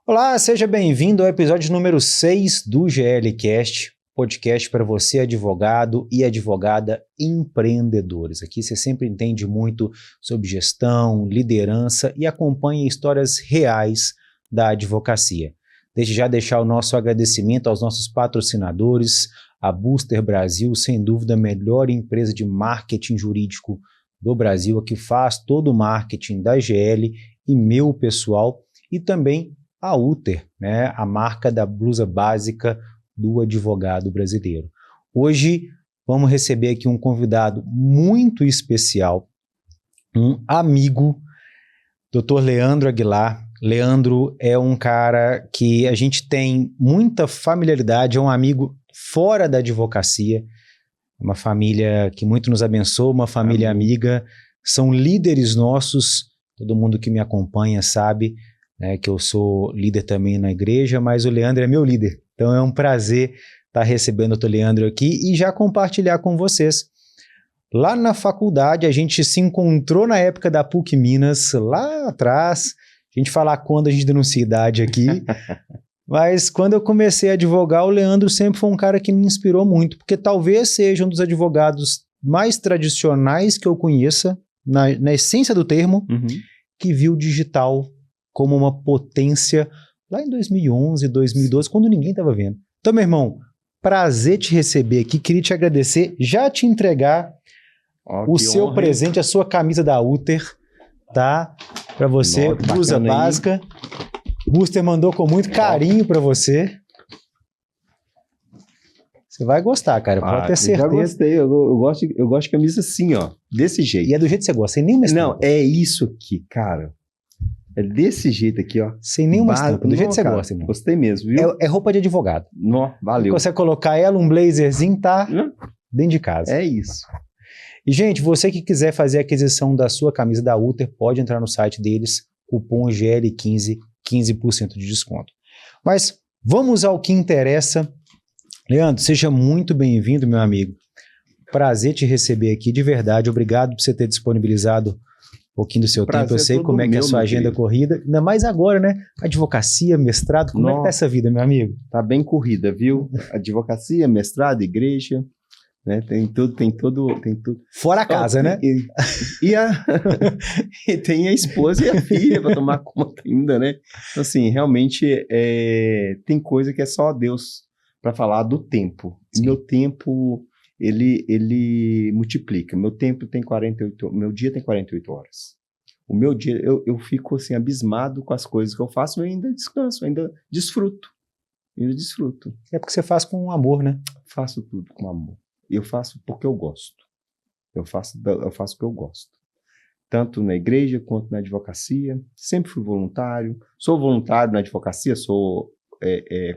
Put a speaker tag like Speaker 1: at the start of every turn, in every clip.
Speaker 1: Olá, seja bem-vindo ao episódio número 6 do GLcast, podcast para você, advogado e advogada empreendedores. Aqui você sempre entende muito sobre gestão, liderança e acompanha histórias reais da advocacia. Desde já deixar o nosso agradecimento aos nossos patrocinadores, a Booster Brasil, sem dúvida a melhor empresa de marketing jurídico do Brasil, a que faz todo o marketing da GL e meu pessoal, e também a Uter, né, a marca da blusa básica do advogado brasileiro. Hoje vamos receber aqui um convidado muito especial, um amigo, Dr. Leandro Aguilar. Leandro é um cara que a gente tem muita familiaridade, é um amigo fora da advocacia, uma família que muito nos abençoa, uma família amiga, são líderes nossos, todo mundo que me acompanha sabe, que eu sou líder também na igreja, mas o Leandro é meu líder. Então é um prazer estar recebendo o Dr. Leandro aqui e já compartilhar com vocês. Lá na faculdade, a gente se encontrou na época da PUC Minas, lá atrás. A gente falar quando a gente denuncia idade aqui. Mas quando eu comecei a advogar, o Leandro sempre foi um cara que me inspirou muito, porque talvez seja um dos advogados mais tradicionais que eu conheça, na essência do termo, que viu o digital como uma potência lá em 2011, 2012, quando ninguém estava vendo. Então, meu irmão, prazer te receber aqui, queria te agradecer, já te entregar o seu honra, presente, a sua camisa da Uter, tá? Para você, blusa básica. Booster mandou com muito carinho para você. Você vai gostar, cara, pode ter certeza.
Speaker 2: Já gostei, eu gosto de camisa assim, ó, desse jeito.
Speaker 1: E é do jeito que você gosta, sem nenhuma estampa.
Speaker 2: Não, é isso aqui, cara. É desse jeito aqui, ó.
Speaker 1: Sem nenhuma estampa, do jeito que você gosta, irmão.
Speaker 2: Gostei mesmo, viu?
Speaker 1: É roupa de advogado.
Speaker 2: Nó, valeu.
Speaker 1: Se você colocar ela, um blazerzinho, tá dentro de casa.
Speaker 2: É isso.
Speaker 1: E, gente, você que quiser fazer a aquisição da sua camisa da Uter, pode entrar no site deles, cupom GL15, 15% de desconto. Mas vamos ao que interessa. Leandro, seja muito bem-vindo, meu amigo. Prazer te receber aqui, de verdade. Obrigado por você ter disponibilizado um pouquinho do seu tempo. Eu sei como é que é a sua agenda corrida. Ainda mais agora, né? Advocacia, mestrado, como é que tá essa vida, meu amigo?
Speaker 2: Tá bem corrida, viu? Advocacia, mestrado, igreja, né? Tem tudo.
Speaker 1: Fora a casa, né?
Speaker 2: E tem a esposa e a filha para tomar conta ainda, né? Então, assim, realmente tem coisa que é só Deus para falar do tempo. Meu tempo, ele multiplica. Meu tempo tem 48, meu dia tem 48 horas. O meu dia, eu fico assim, abismado com as coisas que eu faço, eu ainda descanso, ainda desfruto.
Speaker 1: É porque você faz com amor, né?
Speaker 2: Faço tudo com amor. Eu faço porque eu gosto. Eu faço o que eu gosto. Tanto na igreja quanto na advocacia. Sempre fui voluntário. Sou voluntário na advocacia, sou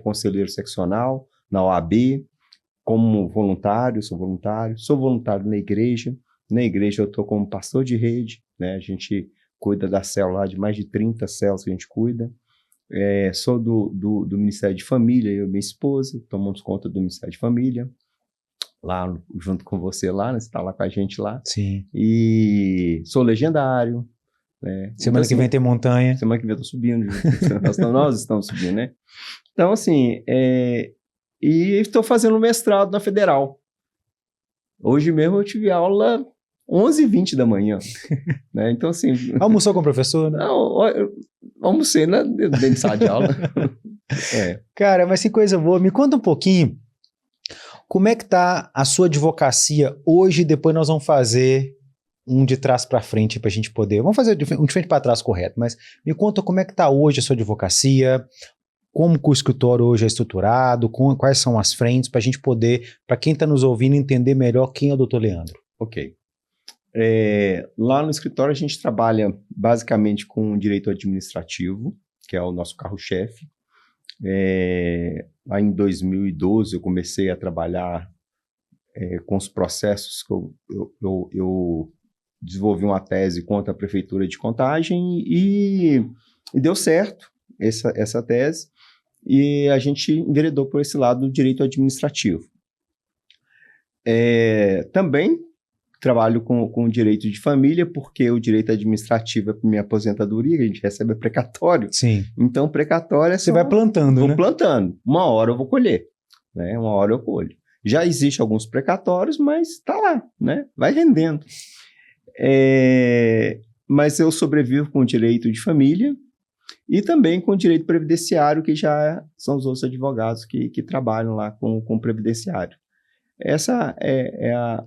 Speaker 2: conselheiro seccional na OAB. Como voluntário, sou voluntário na igreja. Na igreja eu estou como pastor de rede, né? A gente cuida da célula lá, de mais de 30 células que a gente cuida. Sou do Ministério de Família, eu e minha esposa, tomamos conta do Ministério de Família. Lá junto com você lá, né? Você está lá com a gente lá.
Speaker 1: Sim.
Speaker 2: E sou legendário. Né?
Speaker 1: Semana então, que vem tem montanha.
Speaker 2: Semana que vem eu tô subindo. Nós estamos subindo, né? Então, assim, e estou fazendo mestrado na Federal. Hoje mesmo eu tive aula 11h20 da manhã. Né? Então, assim...
Speaker 1: Almoçou com o professor, né?
Speaker 2: Não, eu almocei dentro de sala de aula.
Speaker 1: Cara, mas que coisa boa. Me conta um pouquinho. Como é que tá a sua advocacia hoje? Depois nós vamos fazer um de trás para frente para a gente poder... Vamos fazer um de frente para trás, correto. Mas me conta como é que tá hoje a sua advocacia, como que o escritório hoje é estruturado, quais são as frentes, para a gente poder, para quem está nos ouvindo, entender melhor quem é o Dr. Leandro.
Speaker 2: Ok. Lá no escritório a gente trabalha basicamente com direito administrativo, que é o nosso carro-chefe. Lá em 2012 eu comecei a trabalhar com os processos que eu desenvolvi uma tese contra a Prefeitura de Contagem e deu certo essa tese e a gente enveredou por esse lado do direito administrativo. Também trabalho com direito de família, porque o direito administrativo é para minha aposentadoria, a gente recebe precatório.
Speaker 1: Sim.
Speaker 2: Então, precatório é só...
Speaker 1: Você vai plantando,
Speaker 2: vou
Speaker 1: né?
Speaker 2: plantando. Uma hora eu vou colher, né? Uma hora eu colho. Já existem alguns precatórios, mas está lá, né? Vai rendendo. Mas eu sobrevivo com o direito de família e também com o direito previdenciário, que já são os outros advogados que trabalham lá com o previdenciário. Essa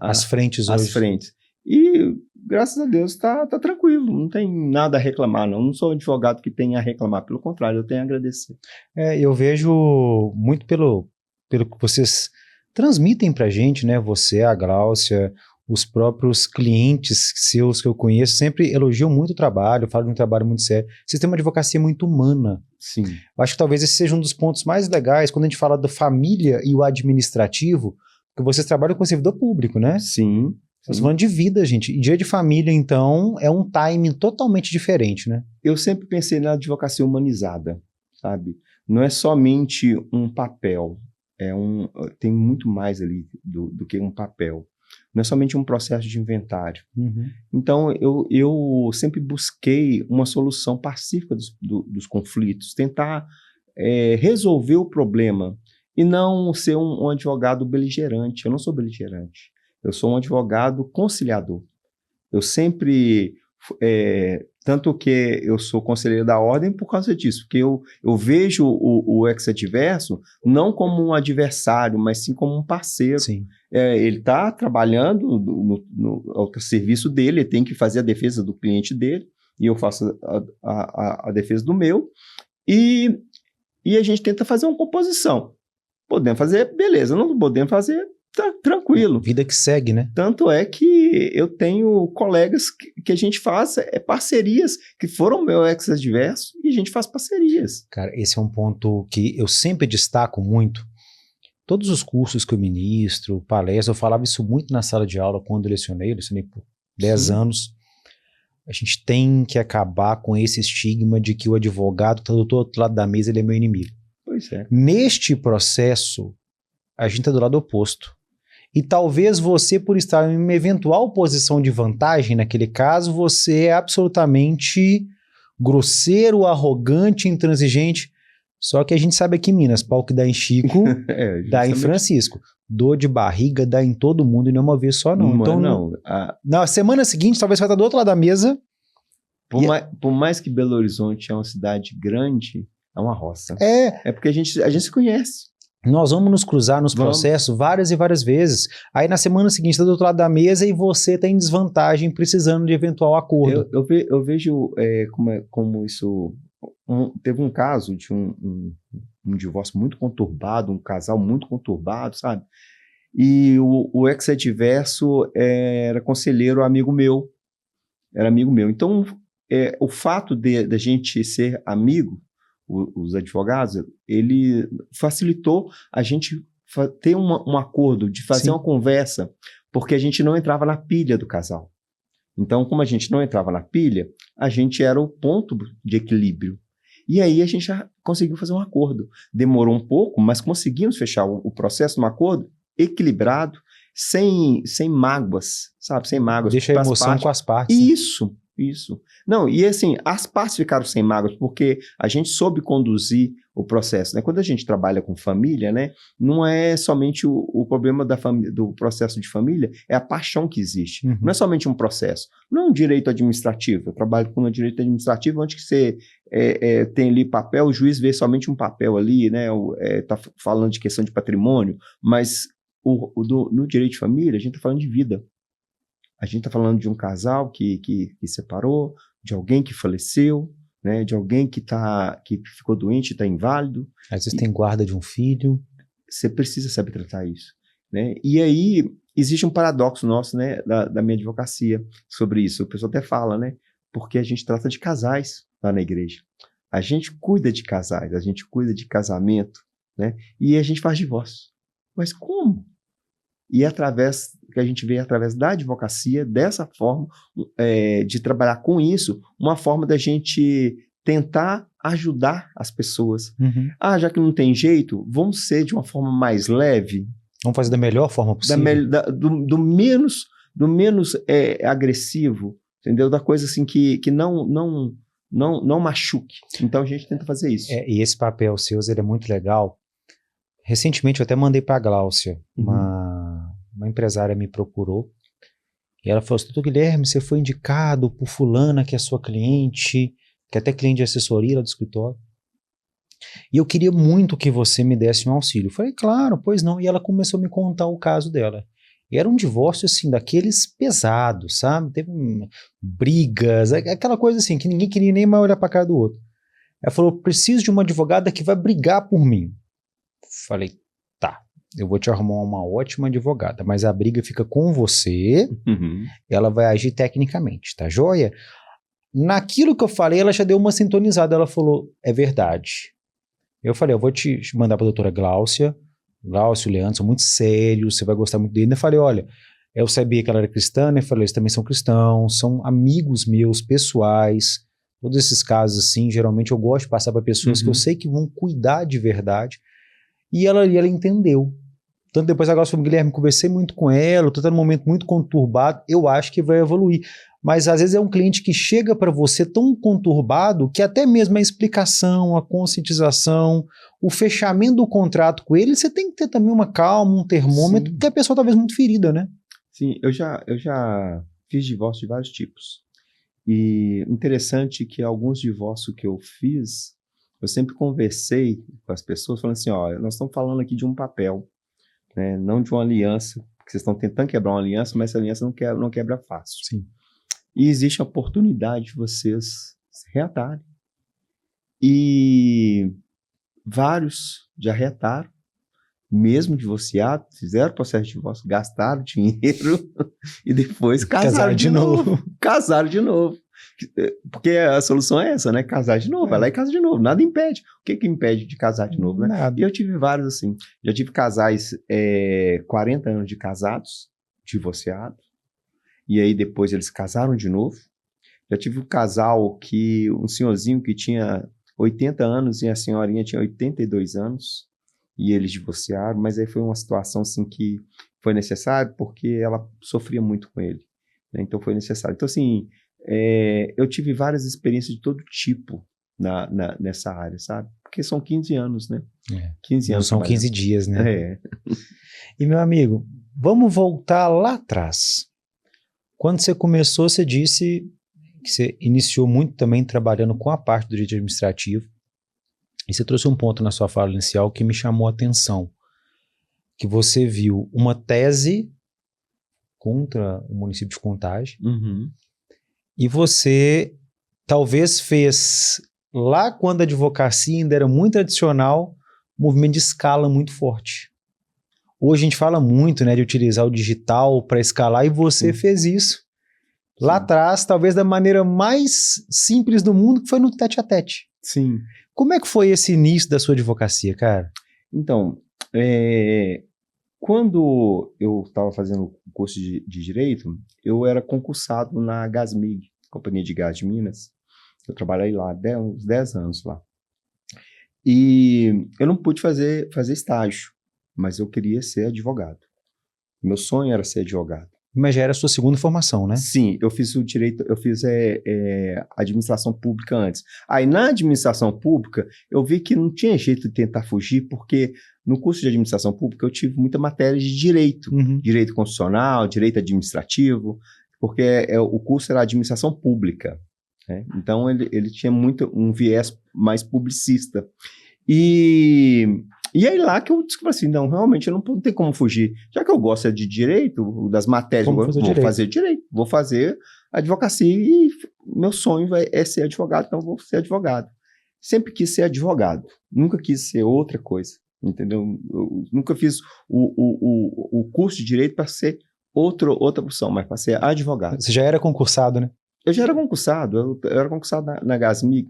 Speaker 1: as frentes
Speaker 2: as
Speaker 1: hoje.
Speaker 2: frentes. E, graças a Deus, tá tranquilo, não tem nada a reclamar, não. Não sou um advogado que tenha a reclamar, pelo contrário, eu tenho a agradecer.
Speaker 1: Eu vejo muito pelo que vocês transmitem pra gente, né? Você, a Gláucia, os próprios clientes seus que eu conheço sempre elogiam muito o trabalho, falam de um trabalho muito sério. Vocês têm uma advocacia muito humana.
Speaker 2: Sim.
Speaker 1: Eu acho que talvez esse seja um dos pontos mais legais quando a gente fala da família e o administrativo, porque vocês trabalham com o servidor público, né?
Speaker 2: Sim.
Speaker 1: Estamos falando de vida, gente. E dia de família, então, é um timing totalmente diferente, né?
Speaker 2: Eu sempre pensei na advocacia humanizada, sabe? Não é somente um papel, tem muito mais ali do que um papel. Não é somente um processo de inventário.
Speaker 1: Uhum.
Speaker 2: Então, eu sempre busquei uma solução pacífica dos conflitos, tentar resolver o problema e não ser um advogado beligerante. Eu não sou beligerante. Eu sou um advogado conciliador. Eu sempre... tanto que eu sou conselheiro da ordem por causa disso, porque eu vejo o ex-adverso não como um adversário, mas sim como um parceiro.
Speaker 1: Sim.
Speaker 2: Ele está trabalhando no serviço dele, ele tem que fazer a defesa do cliente dele, e eu faço a defesa do meu, e a gente tenta fazer uma composição. Podemos fazer, beleza, não podemos fazer, tá tranquilo.
Speaker 1: Vida que segue, né?
Speaker 2: Tanto é que eu tenho colegas que a gente faz parcerias, que foram meu ex-adverso, e a gente faz parcerias.
Speaker 1: Cara, esse é um ponto que eu sempre destaco muito. Todos os cursos que eu ministro, palestras, eu falava isso muito na sala de aula quando eu lecionei por 10 anos. A gente tem que acabar com esse estigma de que o advogado está do outro lado da mesa, ele é meu inimigo.
Speaker 2: Pois é.
Speaker 1: Neste processo, a gente está do lado oposto. E talvez você, por estar em uma eventual posição de vantagem naquele caso, você é absolutamente grosseiro, arrogante, intransigente. Só que a gente sabe aqui em Minas, pau que dá em Chico, dá em Francisco. Dor de barriga dá em todo mundo e não é uma vez só, não. Então,
Speaker 2: não.
Speaker 1: Na semana seguinte, talvez você vai estar do outro lado da mesa.
Speaker 2: Por mais que Belo Horizonte é uma cidade grande, é uma roça.
Speaker 1: É
Speaker 2: porque a gente se conhece.
Speaker 1: Nós vamos nos cruzar nos processos várias e várias vezes. Aí na semana seguinte está do outro lado da mesa e você está em desvantagem precisando de eventual acordo.
Speaker 2: Eu vejo como isso... teve um caso de um divórcio muito conturbado, um casal muito conturbado, sabe? E o ex-adverso era conselheiro, amigo meu. Era amigo meu. Então, o fato da gente ser amigo, os advogados, ele facilitou a gente ter um acordo, de fazer
Speaker 1: Sim.
Speaker 2: uma conversa, porque a gente não entrava na pilha do casal. Então, como a gente não entrava na pilha, a gente era o ponto de equilíbrio. E aí a gente já conseguiu fazer um acordo. Demorou um pouco, mas conseguimos fechar o processo num acordo equilibrado, sem mágoas, sabe? Sem mágoas.
Speaker 1: Deixa a emoção com as partes.
Speaker 2: Isso. Não, e assim, as partes ficaram sem mágoas, porque a gente soube conduzir o processo, né? Quando a gente trabalha com família, né? Não é somente o problema do processo de família, é a paixão que existe.
Speaker 1: Uhum.
Speaker 2: Não é somente um processo. Não é um direito administrativo. Eu trabalho com um direito administrativo onde que você tem ali papel, o juiz vê somente um papel ali, né? Tá falando de questão de patrimônio, mas no direito de família, a gente está falando de vida. A gente está falando de um casal que separou, de alguém que faleceu, né, de alguém que ficou doente, está inválido.
Speaker 1: Às vezes tem guarda de um filho.
Speaker 2: Você precisa saber tratar isso, né? E aí existe um paradoxo nosso, né, da minha advocacia sobre isso. O pessoal até fala, né? Porque a gente trata de casais lá na igreja. A gente cuida de casais, a gente cuida de casamento, né? E a gente faz divórcio. Mas como? E que a gente vê através da advocacia, dessa forma, de trabalhar com isso, uma forma da gente tentar ajudar as pessoas.
Speaker 1: Uhum.
Speaker 2: Já que não tem jeito, vamos ser de uma forma mais leve.
Speaker 1: Vamos fazer da melhor forma possível.
Speaker 2: Do menos do menos agressivo, entendeu? Da coisa assim que não machuque. Então a gente tenta fazer isso.
Speaker 1: E esse papel seu, ele é muito legal. Recentemente eu até mandei para a Gláucia, uma empresária me procurou, e ela falou assim: doutor Guilherme, você foi indicado por fulana, que é sua cliente, que é até cliente de assessoria lá do escritório, e eu queria muito que você me desse um auxílio. Eu falei, claro, pois não. E ela começou a me contar o caso dela. E era um divórcio, assim, daqueles pesados, sabe? Teve brigas, aquela coisa assim, que ninguém queria nem mais olhar para a cara do outro. Ela falou, preciso de uma advogada que vai brigar por mim. Falei, tá, eu vou te arrumar uma ótima advogada, mas a briga fica com você, ela vai agir tecnicamente, tá joia? Naquilo que eu falei, ela já deu uma sintonizada, ela falou, é verdade. Eu falei, eu vou te mandar para a doutora Gláucia, Gláucio e o Leandro são muito sérios, você vai gostar muito dele. Eu falei, olha, eu sabia que ela era cristã, né? Eu falei, eles também são cristãos, são amigos meus, pessoais, todos esses casos assim, geralmente eu gosto de passar para pessoas que eu sei que vão cuidar de verdade. E ela entendeu. Tanto depois a Gláucia falou, Guilherme, conversei muito com ela, estou num momento muito conturbado, eu acho que vai evoluir. Mas às vezes é um cliente que chega para você tão conturbado que até mesmo a explicação, a conscientização, o fechamento do contrato com ele, você tem que ter também uma calma, um termômetro,
Speaker 2: Sim.
Speaker 1: porque a pessoa talvez muito ferida, né?
Speaker 2: Sim, eu já fiz divórcio de vários tipos. E interessante que alguns divórcios que eu fiz, eu sempre conversei com as pessoas falando assim, ó, nós estamos falando aqui de um papel, né, não de uma aliança, porque vocês estão tentando quebrar uma aliança, mas essa aliança não quebra fácil.
Speaker 1: Sim.
Speaker 2: E existe a oportunidade de vocês se reatarem. E vários já reataram, mesmo divorciados, fizeram processo de divórcio, gastaram dinheiro e depois casaram de novo. Casaram de novo. Porque a solução é essa, né? Casar de novo. Vai lá e casa de novo. Nada impede. O que impede de casar de novo, né?
Speaker 1: Nada.
Speaker 2: E eu tive vários assim. Já tive casais 40 anos de casados, divorciados. E aí depois eles casaram de novo. Já tive um casal um senhorzinho que tinha 80 anos e a senhorinha tinha 82 anos. E eles divorciaram, mas aí foi uma situação assim que foi necessário porque ela sofria muito com ele, né? Então foi necessário. Então assim, eu tive várias experiências de todo tipo nessa área, sabe? Porque são 15 anos, né? 15 anos.
Speaker 1: Não são 15 dias, né?
Speaker 2: É.
Speaker 1: E meu amigo, vamos voltar lá atrás. Quando você começou, você disse que você iniciou muito também trabalhando com a parte do direito administrativo. E você trouxe um ponto na sua fala inicial que me chamou a atenção, que você viu uma tese contra o município de Contagem e você talvez fez, lá quando a advocacia ainda era muito tradicional, um movimento de escala muito forte. Hoje a gente fala muito, né, de utilizar o digital para escalar e você fez isso lá atrás, talvez da maneira mais simples do mundo, que foi no tete-a-tete.
Speaker 2: Sim.
Speaker 1: Como é que foi esse início da sua advocacia, cara?
Speaker 2: Então, quando eu estava fazendo o curso de Direito, eu era concursado na Gasmig, Companhia de Gás de Minas. Eu trabalhei lá uns 10 anos lá. E eu não pude fazer estágio, mas eu queria ser advogado. Meu sonho era ser advogado.
Speaker 1: Mas já era a sua segunda formação, né?
Speaker 2: Sim, eu fiz o direito, eu fiz administração pública antes. Aí na administração pública, eu vi que não tinha jeito de tentar fugir, porque no curso de administração pública eu tive muita matéria de direito, direito constitucional, direito administrativo, porque o curso era administração pública, né? Então ele tinha muito um viés mais publicista. E aí lá que eu descobri assim, não, realmente eu não tenho como fugir. Já que eu gosto de direito, das matérias, vou fazer direito, vou fazer advocacia e meu sonho é ser advogado, então eu vou ser advogado. Sempre quis ser advogado, nunca quis ser outra coisa, entendeu? Eu nunca fiz o curso de direito para ser outra profissão, mas para ser advogado.
Speaker 1: Você já era concursado, né?
Speaker 2: Eu já era concursado, eu era concursado na Gasmig.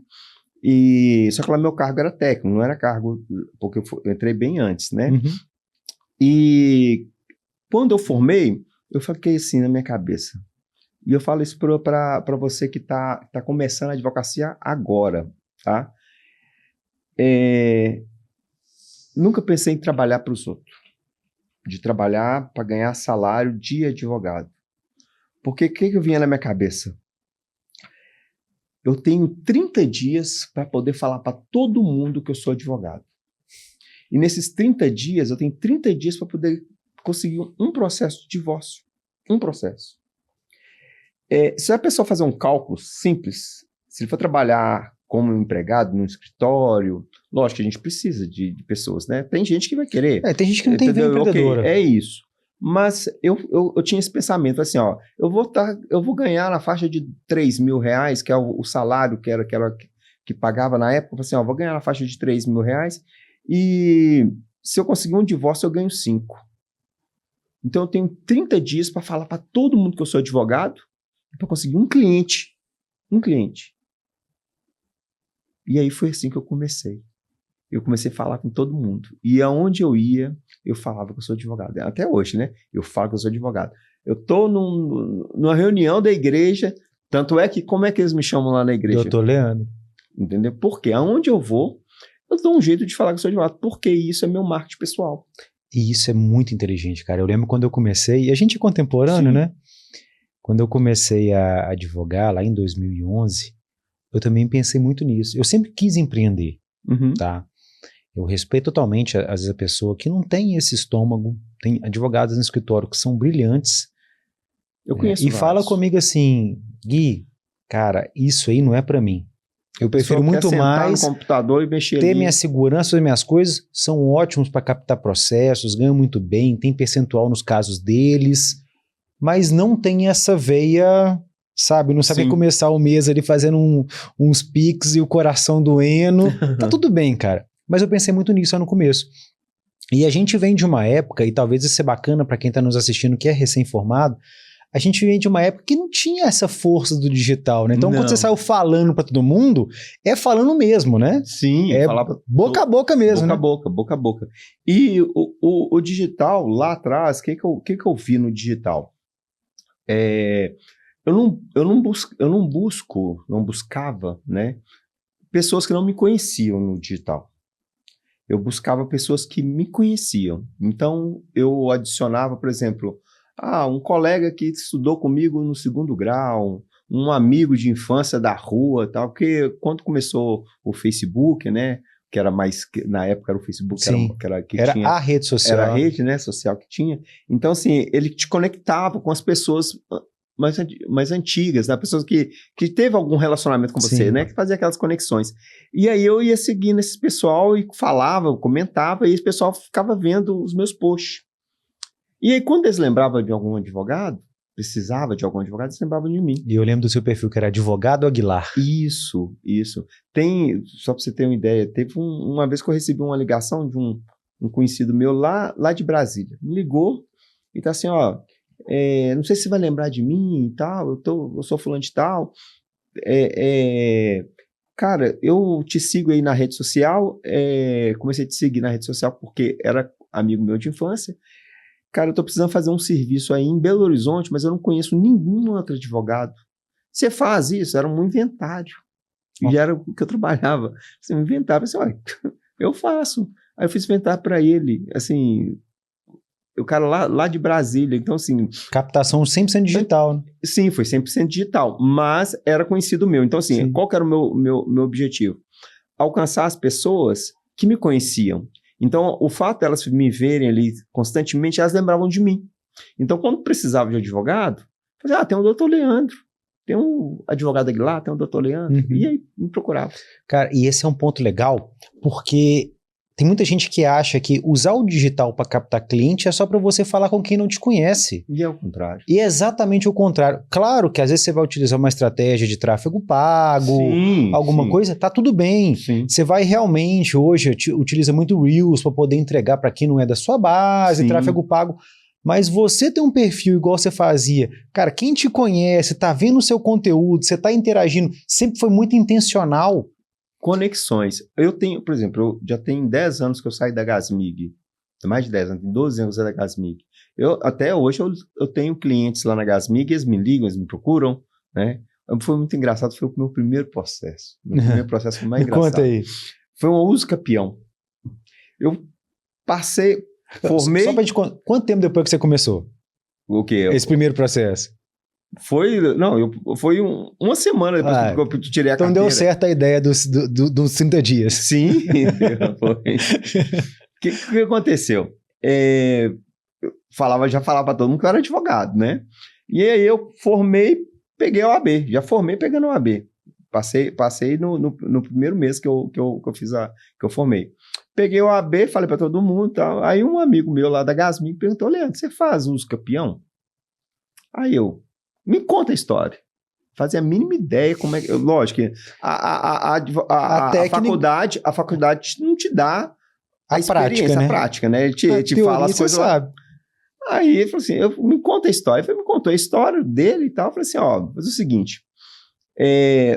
Speaker 2: Só que lá meu cargo era técnico, não era cargo, porque eu entrei bem antes, né? E quando eu formei, eu fiquei assim na minha cabeça. E eu falo isso para você que tá começando a advocacia agora, tá? Nunca pensei em trabalhar para os outros, de trabalhar para ganhar salário de advogado. Porque o que vinha na minha cabeça? Eu tenho 30 dias para poder falar para todo mundo que eu sou advogado. E nesses 30 dias, eu tenho 30 dias para poder conseguir um processo de divórcio. Um processo. Se a pessoa fazer um cálculo simples, se ele for trabalhar como empregado num escritório, lógico que a gente precisa de pessoas, né? Tem gente que vai querer.
Speaker 1: Tem gente que não tem veia empreendedora.
Speaker 2: Okay, é isso. Mas eu tinha esse pensamento, assim, ó, eu vou ganhar na faixa de R$3.000, que é o salário que pagava na época, assim, ó, vou ganhar na faixa de R$3.000, e se eu conseguir um divórcio, eu ganho 5. Então eu tenho 30 dias para falar para todo mundo que eu sou advogado, para conseguir um cliente. E aí foi assim que eu comecei. Eu comecei a falar com todo mundo. E aonde eu ia, eu falava que eu sou advogado. Até hoje, né? Eu falo que eu sou advogado. Eu tô numa reunião da igreja, tanto é que, como é que eles me chamam lá na igreja?
Speaker 1: Doutor Leandro.
Speaker 2: Entendeu? Porque aonde eu vou, eu dou um jeito de falar que eu sou advogado, porque isso é meu marketing pessoal.
Speaker 1: E isso é muito inteligente, cara. Eu lembro quando eu comecei, e a gente é contemporâneo, né? Quando eu comecei a advogar, lá em 2011, eu também pensei muito nisso. Eu sempre quis empreender, tá? Eu respeito totalmente, às vezes, a pessoa que não tem esse estômago. Tem advogados no escritório que são brilhantes.
Speaker 2: Eu conheço
Speaker 1: e fala comigo assim, Gui, cara, isso aí não é pra mim. Eu prefiro muito mais
Speaker 2: no computador e mexer
Speaker 1: ter
Speaker 2: ali.
Speaker 1: minha segurança, as minhas coisas são ótimos para captar processos, ganham muito bem, tem percentual nos casos deles, mas não tem essa veia, sabe? Não sabe começar o mês ali fazendo uns pics e o coração doendo. Tá tudo bem, cara. Mas eu pensei muito nisso no começo. E a gente vem de uma época, e talvez isso seja bacana para quem está nos assistindo que é recém-formado, a gente vem de uma época que não tinha essa força do digital, né? Então, quando você saiu falando para todo mundo, é falando mesmo, né?
Speaker 2: Sim,
Speaker 1: é boca a boca mesmo,
Speaker 2: boca a boca. E o digital, lá atrás, o que eu vi no digital? Eu não buscava, né, pessoas que não me conheciam no digital. Eu buscava pessoas que me conheciam. Então, eu adicionava, por exemplo, um colega que estudou comigo no 2º grau, um amigo de infância da rua, tal, porque quando começou o Facebook, né, que era mais, na época era o Facebook,
Speaker 1: era
Speaker 2: tinha,
Speaker 1: a rede social.
Speaker 2: Era a rede, né, social que tinha. Então, assim, ele te conectava com as pessoas mais antigas, né? Pessoas que teve algum relacionamento com você, né? Que fazia aquelas conexões. E aí eu ia seguindo esse pessoal e falava, comentava, e esse pessoal ficava vendo os meus posts. E aí quando eles lembravam de algum advogado, precisava de algum advogado, eles lembravam de mim.
Speaker 1: E eu lembro do seu perfil, que era Advogado Aguilar.
Speaker 2: Isso. Só para você ter uma ideia, teve uma vez que eu recebi uma ligação de um conhecido meu lá de Brasília. Me ligou e tá assim, ó, não sei se você vai lembrar de mim e tal, eu sou fulano de tal, cara, eu te sigo aí na rede social, comecei a te seguir na rede social porque era amigo meu de infância. Cara, eu tô precisando fazer um serviço aí em Belo Horizonte, mas eu não conheço nenhum outro advogado. Você faz isso? Era um inventário. E já era o que eu trabalhava. Você me inventava, assim, olha, eu faço. Aí eu fiz inventário para ele, assim, o cara lá de Brasília, então assim...
Speaker 1: Captação 100% digital, né?
Speaker 2: Sim, foi 100% digital, mas era conhecido meu. Então assim, qual que era o meu objetivo? Alcançar as pessoas que me conheciam. Então, o fato delas me verem ali constantemente, elas lembravam de mim. Então, quando precisava de advogado, eu falei, tem o doutor Leandro, tem um advogado Aguilar, tem o doutor Leandro, e aí me procurava.
Speaker 1: Cara, e esse é um ponto legal, porque tem muita gente que acha que usar o digital para captar cliente é só para você falar com quem não te conhece.
Speaker 2: E é o contrário.
Speaker 1: E é exatamente o contrário. Claro que às vezes você vai utilizar uma estratégia de tráfego pago, alguma coisa, tá tudo bem. Você vai realmente, hoje, utiliza muito Reels para poder entregar para quem não é da sua base, tráfego pago. Mas você tem um perfil igual você fazia. Cara, quem te conhece, tá vendo o seu conteúdo, você tá interagindo, sempre foi muito intencional.
Speaker 2: Conexões. Eu tenho, por exemplo, eu já tenho 10 anos que eu saí da Gasmig. Mais de 10 anos, tem 12 anos da Gasmig. Até hoje eu tenho clientes lá na Gasmig, eles me ligam, eles me procuram, né? Foi muito engraçado, foi o meu primeiro processo. Meu primeiro processo foi mais engraçado.
Speaker 1: Conta aí.
Speaker 2: Foi um uso capião. Eu passei, formei...
Speaker 1: Só pra te contar, quanto tempo depois que você começou?
Speaker 2: O quê?
Speaker 1: Esse primeiro processo?
Speaker 2: Foi uma semana depois que eu tirei a
Speaker 1: então
Speaker 2: carteira.
Speaker 1: deu certo a ideia dos 30 dias.
Speaker 2: Sim. O que aconteceu? Já falava para todo mundo que eu era advogado, né? E aí eu peguei a OAB. Já formei pegando a OAB. Passei no primeiro mês que eu fiz que eu formei. Peguei a OAB, falei para todo mundo e tal. Aí um amigo meu lá da Gasmin perguntou: Leandro, você faz uso campeão? Aí me conta a história. Fazia a mínima ideia como é que... Lógico que a faculdade não te dá a experiência, prática, né? Ele te fala as coisas lá. Sabe. Aí ele falou assim, me conta a história. Ele me contou a história dele e tal. Eu falei assim, faz o seguinte,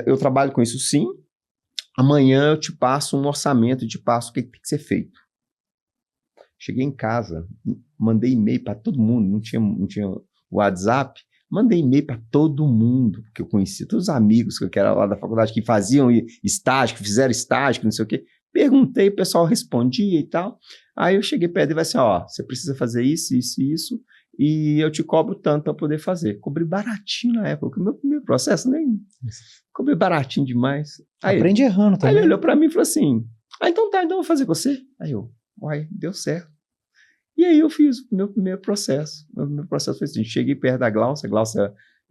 Speaker 2: eu trabalho com isso sim, amanhã eu te passo um orçamento, te passo o que tem que ser feito. Cheguei em casa, mandei e-mail para todo mundo, não tinha WhatsApp, mandei e-mail para todo mundo que eu conhecia, todos os amigos que era lá da faculdade, que faziam estágio, que fizeram estágio, que não sei o quê. Perguntei, o pessoal respondia e tal. Aí eu cheguei perto e falei assim, você precisa fazer isso, isso e isso, e eu te cobro tanto para poder fazer. Cobrei baratinho na época, porque o meu primeiro processo nem... Cobrei baratinho demais. Aí,
Speaker 1: aprende errando também.
Speaker 2: Aí ele olhou para mim e falou assim, então tá, então eu vou fazer com você. Aí deu certo. E aí eu fiz o meu primeiro processo. Meu primeiro processo foi assim, cheguei perto da Glaucia,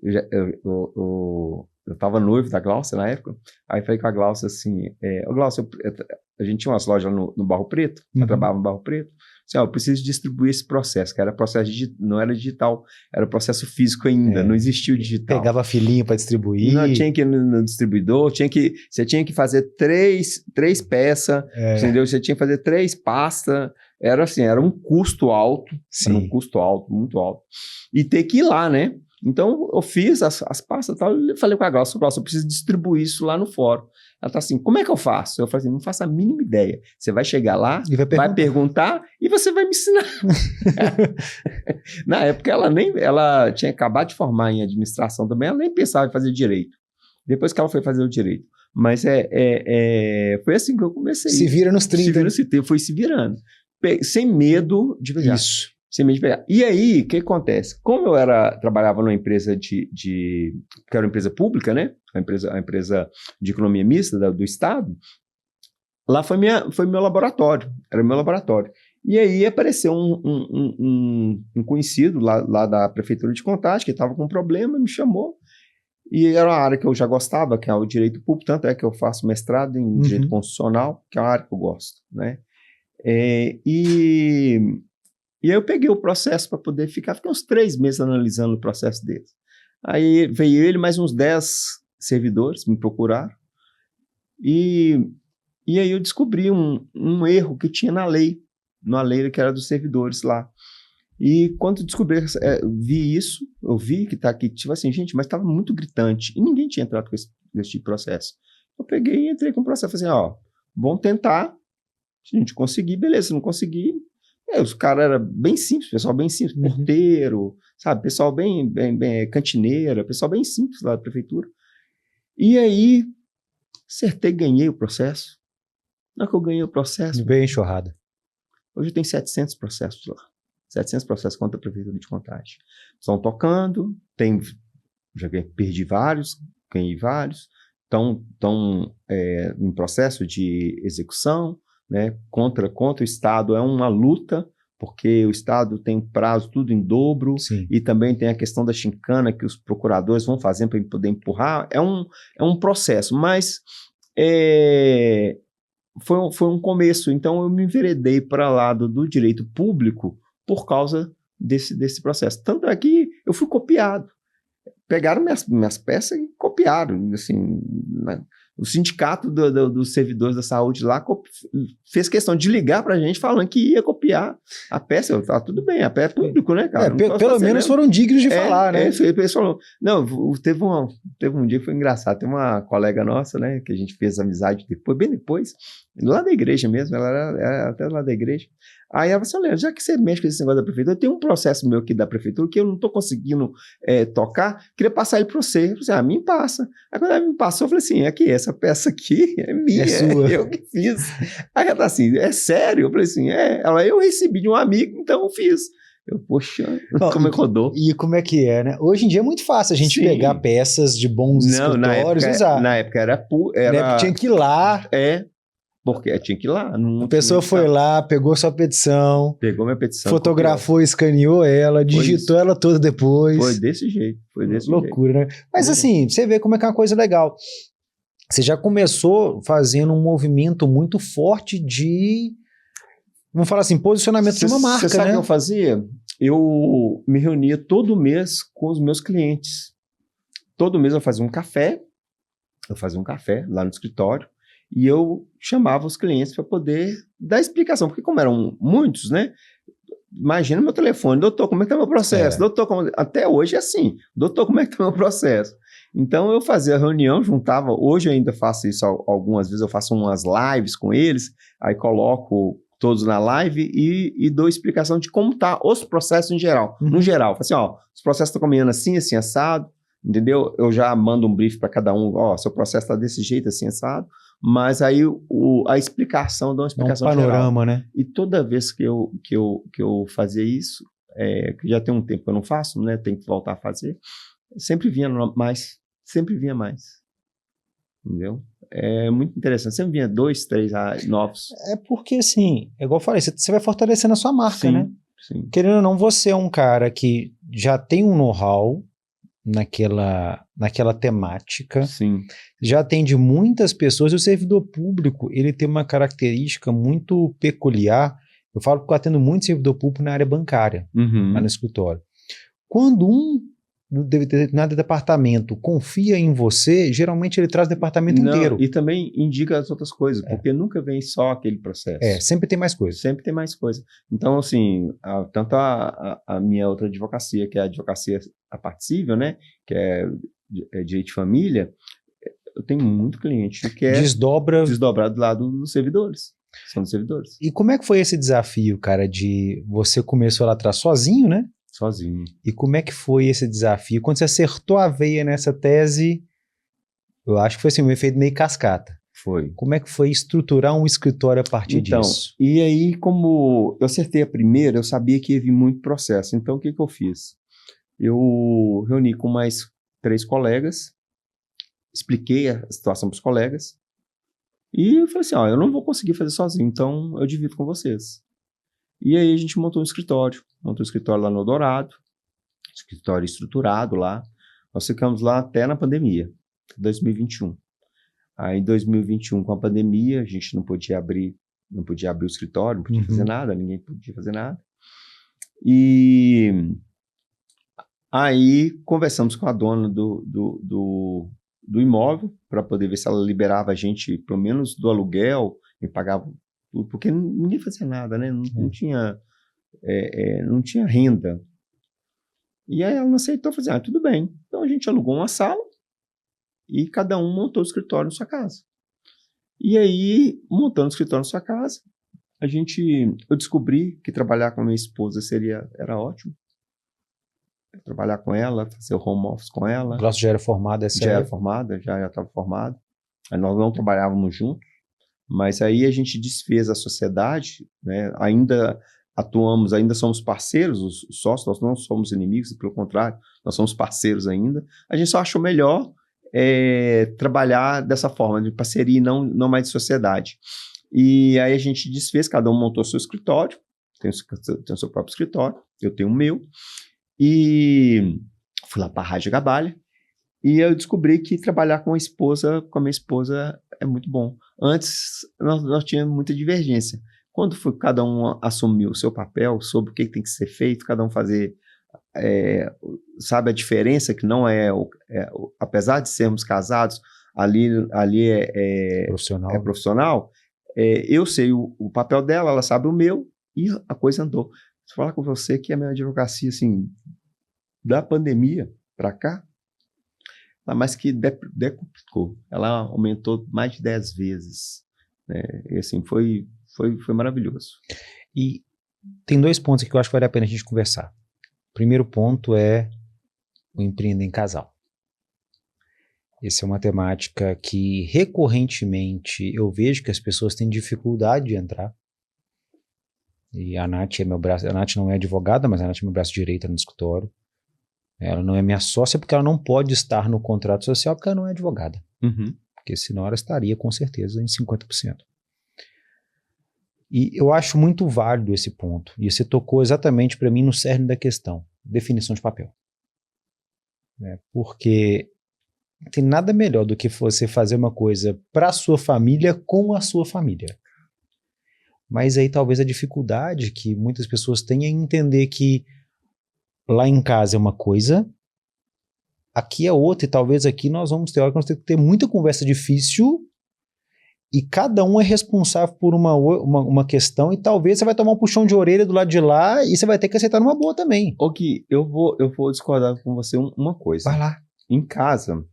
Speaker 2: eu estava noivo da Glaucia na época, aí falei com a Glaucia assim, Glaucia, a gente tinha umas lojas no Barro Preto, eu trabalhava no Barro Preto, assim, eu preciso distribuir esse processo, que era processo não era digital, era processo físico ainda, não existia o digital.
Speaker 1: Pegava filinho para distribuir.
Speaker 2: Não, tinha que ir no distribuidor, você tinha que fazer três peças, entendeu? Você tinha que fazer 3 pastas, era assim, era um custo alto, era um custo alto, muito alto, e ter que ir lá, né? Então, eu fiz as pastas e tal, e falei com a Glaucia, eu preciso distribuir isso lá no fórum. Ela tá assim, como é que eu faço? Eu falei assim, não faço a mínima ideia. Você vai chegar lá, vai perguntar e você vai me ensinar. Na época, ela tinha acabado de formar em administração também, ela nem pensava em fazer direito. Depois que ela foi fazer o direito. Mas foi assim que eu comecei.
Speaker 1: Se vira nos 30.
Speaker 2: Foi se virando. Sem medo de pegar.
Speaker 1: Isso.
Speaker 2: Sem medo de pegar. E aí, o que acontece? Como eu trabalhava numa empresa que era uma empresa pública, né? A empresa de economia mista do Estado, lá foi meu laboratório. Era meu laboratório. E aí apareceu um conhecido lá da Prefeitura de Contagem, que estava com um problema, me chamou. E era uma área que eu já gostava, que é o direito público, tanto é que eu faço mestrado em direito constitucional, que é uma área que eu gosto, né? E aí eu peguei o processo para poder fiquei uns 3 meses analisando o processo deles. Aí veio ele, mais uns 10 servidores me procuraram, e aí eu descobri um erro que tinha na lei que era dos servidores lá. E quando vi isso, eu vi que tá aqui, tipo assim, gente, mas estava muito gritante, e ninguém tinha entrado com esse tipo de processo. Eu peguei e entrei com o processo, falei assim, vamos tentar, se a gente conseguir, beleza, se não conseguir... os caras eram bem simples, pessoal bem simples, porteiro, sabe, pessoal bem cantineira, pessoal bem simples lá da prefeitura. E aí, acertei, ganhei o processo. Na hora que eu ganhei o processo...
Speaker 1: Bem enxurrada.
Speaker 2: Hoje tem 700 processos lá. 700 processos contra a prefeitura de Contagem. Estão tocando, perdi vários, ganhei vários, estão em processo de execução, né, contra o Estado. É uma luta, porque o Estado tem prazo tudo em dobro.
Speaker 1: Sim.
Speaker 2: E também tem a questão da chincana que os procuradores vão fazendo para poder empurrar. É um processo, mas foi um começo. Então eu me enveredei para lá do direito público por causa desse processo. Tanto é que eu fui copiado. Pegaram minhas peças e copiaram, assim, o sindicato dos servidores da saúde lá fez questão de ligar pra gente falando que ia copiar a peça. Eu falei, tudo bem, a peça é público, né, cara?
Speaker 1: Pelo menos foram dignos de falar, né?
Speaker 2: Eles falaram, não, teve um dia que foi engraçado, tem uma colega nossa, né, que a gente fez amizade bem depois, lá da igreja mesmo, ela era até lá da igreja. Aí ela falou assim, já que você mexe com esse negócio da prefeitura, tem um processo meu aqui da prefeitura que eu não estou conseguindo tocar, queria passar ele para você. Eu falei assim, me passa. Aí quando ela me passou, eu falei assim, essa peça aqui é minha, eu que fiz. Aí ela tá assim, é sério? Eu falei assim, eu recebi de um amigo, então eu fiz. Poxa,
Speaker 1: Não,
Speaker 2: como é que rodou?
Speaker 1: E como é que é, né? Hoje em dia é muito fácil a gente
Speaker 2: Sim.
Speaker 1: pegar peças de bons
Speaker 2: Não,
Speaker 1: escritórios e usar.
Speaker 2: na época era...
Speaker 1: Na época tinha que ir lá,
Speaker 2: Porque tinha que ir lá.
Speaker 1: a pessoa foi lá, pegou sua petição,
Speaker 2: pegou minha petição,
Speaker 1: fotografou, escaneou ela, digitou ela toda depois.
Speaker 2: Foi desse jeito,
Speaker 1: Loucura, né? Mas assim, você vê como é que é uma coisa legal. Você já começou fazendo um movimento muito forte de, vamos falar assim, posicionamento de uma marca,
Speaker 2: Você sabe o
Speaker 1: né?
Speaker 2: que eu fazia? Eu me reunia todo mês com os meus clientes. Todo mês eu fazia um café lá no escritório, e eu chamava os clientes para poder dar explicação, porque como eram muitos, né? Imagina meu telefone, doutor, como é que está meu processo? Doutor, até hoje é assim, doutor, como é que está meu processo? Então eu fazia a reunião, juntava, hoje eu ainda faço isso algumas vezes, eu faço umas lives com eles, aí coloco todos na live e dou explicação de como tá os processos em geral. No geral, assim, ó, os processos estão caminhando assim, assim, assado, entendeu? Eu já mando um brief para cada um, ó, seu processo está desse jeito, assim, assado, mas aí a explicação, dá uma explicação geral.
Speaker 1: Um panorama, né?
Speaker 2: E toda vez que eu fazia isso, que já tem um tempo que eu não faço, né, tenho que voltar a fazer, sempre vinha mais, entendeu? É muito interessante, sempre vinha 2, 3 novos.
Speaker 1: É porque assim, é igual eu falei, você vai fortalecendo a sua marca,
Speaker 2: Sim,
Speaker 1: né?
Speaker 2: sim.
Speaker 1: Querendo ou não, você é um cara que já tem um know-how naquela temática,
Speaker 2: Sim.
Speaker 1: já atende muitas pessoas, e o servidor público, ele tem uma característica muito peculiar. Eu falo que eu atendo muito servidor público na área bancária, lá no escritório. Quando um determinado departamento confia em você, geralmente ele traz o departamento inteiro.
Speaker 2: E também indica as outras coisas, porque nunca vem só aquele processo.
Speaker 1: Sempre tem mais coisa.
Speaker 2: Sempre tem mais coisa. Então, assim, tanto a minha outra advocacia, que é a advocacia a parte civil, né, que é direito de família, eu tenho muito cliente que é desdobrado do lado dos servidores. São dos servidores.
Speaker 1: E como é que foi esse desafio, cara, de você começou lá atrás sozinho, né?
Speaker 2: Sozinho.
Speaker 1: E como é que foi esse desafio? Quando você acertou a veia nessa tese, eu acho que foi assim, um efeito meio cascata.
Speaker 2: Foi.
Speaker 1: Como é que foi estruturar um escritório a partir disso?
Speaker 2: E aí, como eu acertei a primeira, eu sabia que ia vir muito processo. Então, o que eu fiz? Eu reuni com mais 3 colegas, expliquei a situação para os colegas, e eu falei assim, ó, eu não vou conseguir fazer sozinho, então eu divido com vocês. E aí a gente montou um escritório lá no Dourado, escritório estruturado lá. Nós ficamos lá até na pandemia, 2021. Aí em 2021, com a pandemia, a gente não podia abrir o escritório, não podia fazer nada, ninguém podia fazer nada. E aí conversamos com a dona do imóvel para poder ver se ela liberava a gente, pelo menos do aluguel, e pagava tudo, porque ninguém fazia nada, né? Não tinha renda. E aí ela não aceitou, fazer, tudo bem. Então a gente alugou uma sala e cada um montou o escritório na sua casa. E aí, montando o escritório na sua casa, eu descobri que trabalhar com a minha esposa era ótimo. Trabalhar com ela, fazer o home office com ela.
Speaker 1: O Glaucio já era formado,
Speaker 2: já estava formado. Aí nós não trabalhávamos juntos, mas aí a gente desfez a sociedade, né? Ainda atuamos, ainda somos parceiros, os sócios, nós não somos inimigos, pelo contrário, nós somos parceiros ainda. A gente só achou melhor trabalhar dessa forma, de parceria e não mais de sociedade. E aí a gente desfez, cada um montou seu escritório, tem o seu próprio escritório, eu tenho o meu, e fui lá para a Rádio Gabalha, e eu descobri que trabalhar com a minha esposa é muito bom. Antes, nós tínhamos muita divergência. Quando cada um assumiu o seu papel, sobre o que tem que ser feito, cada um fazer, sabe a diferença, que não apesar de sermos casados, ali profissional, eu sei o papel dela, ela sabe o meu, e a coisa andou. Vou falar com você que a minha advocacia, assim, da pandemia para cá, mas que decuplicou. Ela aumentou mais de 10 vezes. Né? E assim, foi maravilhoso.
Speaker 1: E tem 2 pontos aqui que eu acho que vale a pena a gente conversar. O primeiro ponto é o empreender em casal. Essa é uma temática que recorrentemente eu vejo que as pessoas têm dificuldade de entrar. E a Nath é meu braço. A Nath não é advogada, mas a Nath é meu braço direito no escritório. Ela não é minha sócia porque ela não pode estar no contrato social porque ela não é advogada.
Speaker 2: Uhum.
Speaker 1: Porque senão ela estaria com certeza em 50%. E eu acho muito válido esse ponto. E você tocou exatamente para mim no cerne da questão. Definição de papel. Porque não tem nada melhor do que você fazer uma coisa para a sua família com a sua família. Mas aí talvez a dificuldade que muitas pessoas têm é entender que lá em casa é uma coisa, aqui é outra, e talvez aqui nós vamos ter que ter muita conversa difícil e cada um é responsável por uma questão e talvez você vai tomar um puxão de orelha do lado de lá e você vai ter que aceitar numa boa também.
Speaker 2: Ô Gui, eu vou discordar com você uma coisa.
Speaker 1: Vai lá.
Speaker 2: Em casa,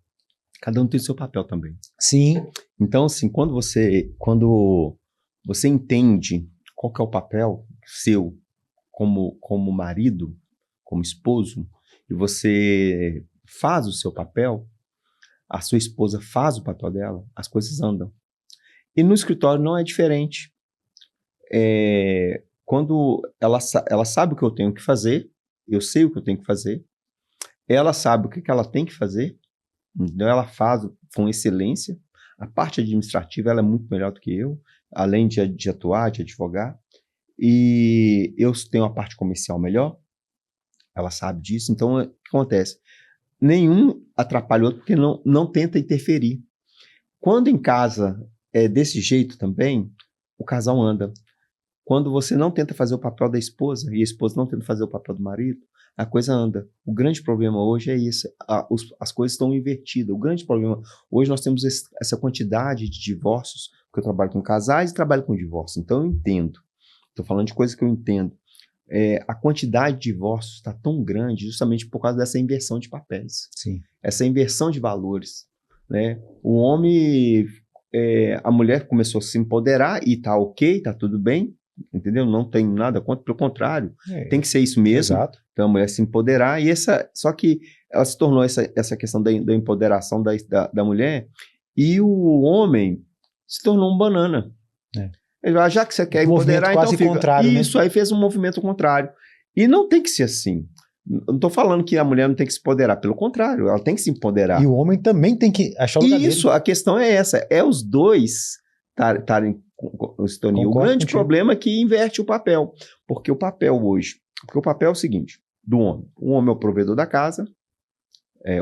Speaker 2: cada um tem o seu papel também.
Speaker 1: Sim.
Speaker 2: Então, assim, quando você entende qual que é o papel seu como marido, como esposo, e você faz o seu papel, a sua esposa faz o papel dela, as coisas andam. E no escritório não é diferente. Quando ela sabe o que eu tenho que fazer, eu sei o que eu tenho que fazer, ela sabe o que ela tem que fazer, então ela faz com excelência. A parte administrativa ela é muito melhor do que eu, além de atuar, de advogar. E eu tenho a parte comercial melhor, ela sabe disso. Então, o que acontece? Nenhum atrapalha o outro porque não tenta interferir. Quando em casa é desse jeito também, o casal anda. Quando você não tenta fazer o papel da esposa e a esposa não tenta fazer o papel do marido, a coisa anda. O grande problema hoje é isso. As coisas estão invertidas. O grande problema hoje nós temos essa quantidade de divórcios, porque eu trabalho com casais e trabalho com divórcio. Então eu entendo. Estou falando de coisas que eu entendo. A quantidade de divórcios está tão grande justamente por causa dessa inversão de papéis.
Speaker 1: Sim.
Speaker 2: Essa inversão de valores. Né? O homem, a mulher começou a se empoderar e está ok, está tudo bem, entendeu? Não tem nada contra, pelo contrário. Tem que ser isso mesmo.
Speaker 1: Exato.
Speaker 2: Então a mulher se empoderar. Só que ela se tornou essa questão da empoderação da mulher e o homem se tornou um banana. Já que você quer empoderar, então fica.
Speaker 1: Contrário,
Speaker 2: isso, né? Aí fez um movimento contrário. E não tem que ser assim. Eu não estou falando que a mulher não tem que se empoderar, pelo contrário, ela tem que se empoderar.
Speaker 1: E o homem também tem que achar o lugar dele.
Speaker 2: Isso, a questão é essa, os dois estarem em sintonia. O grande problema é que inverte o papel, porque o papel é o seguinte, do homem. O homem é o provedor da casa,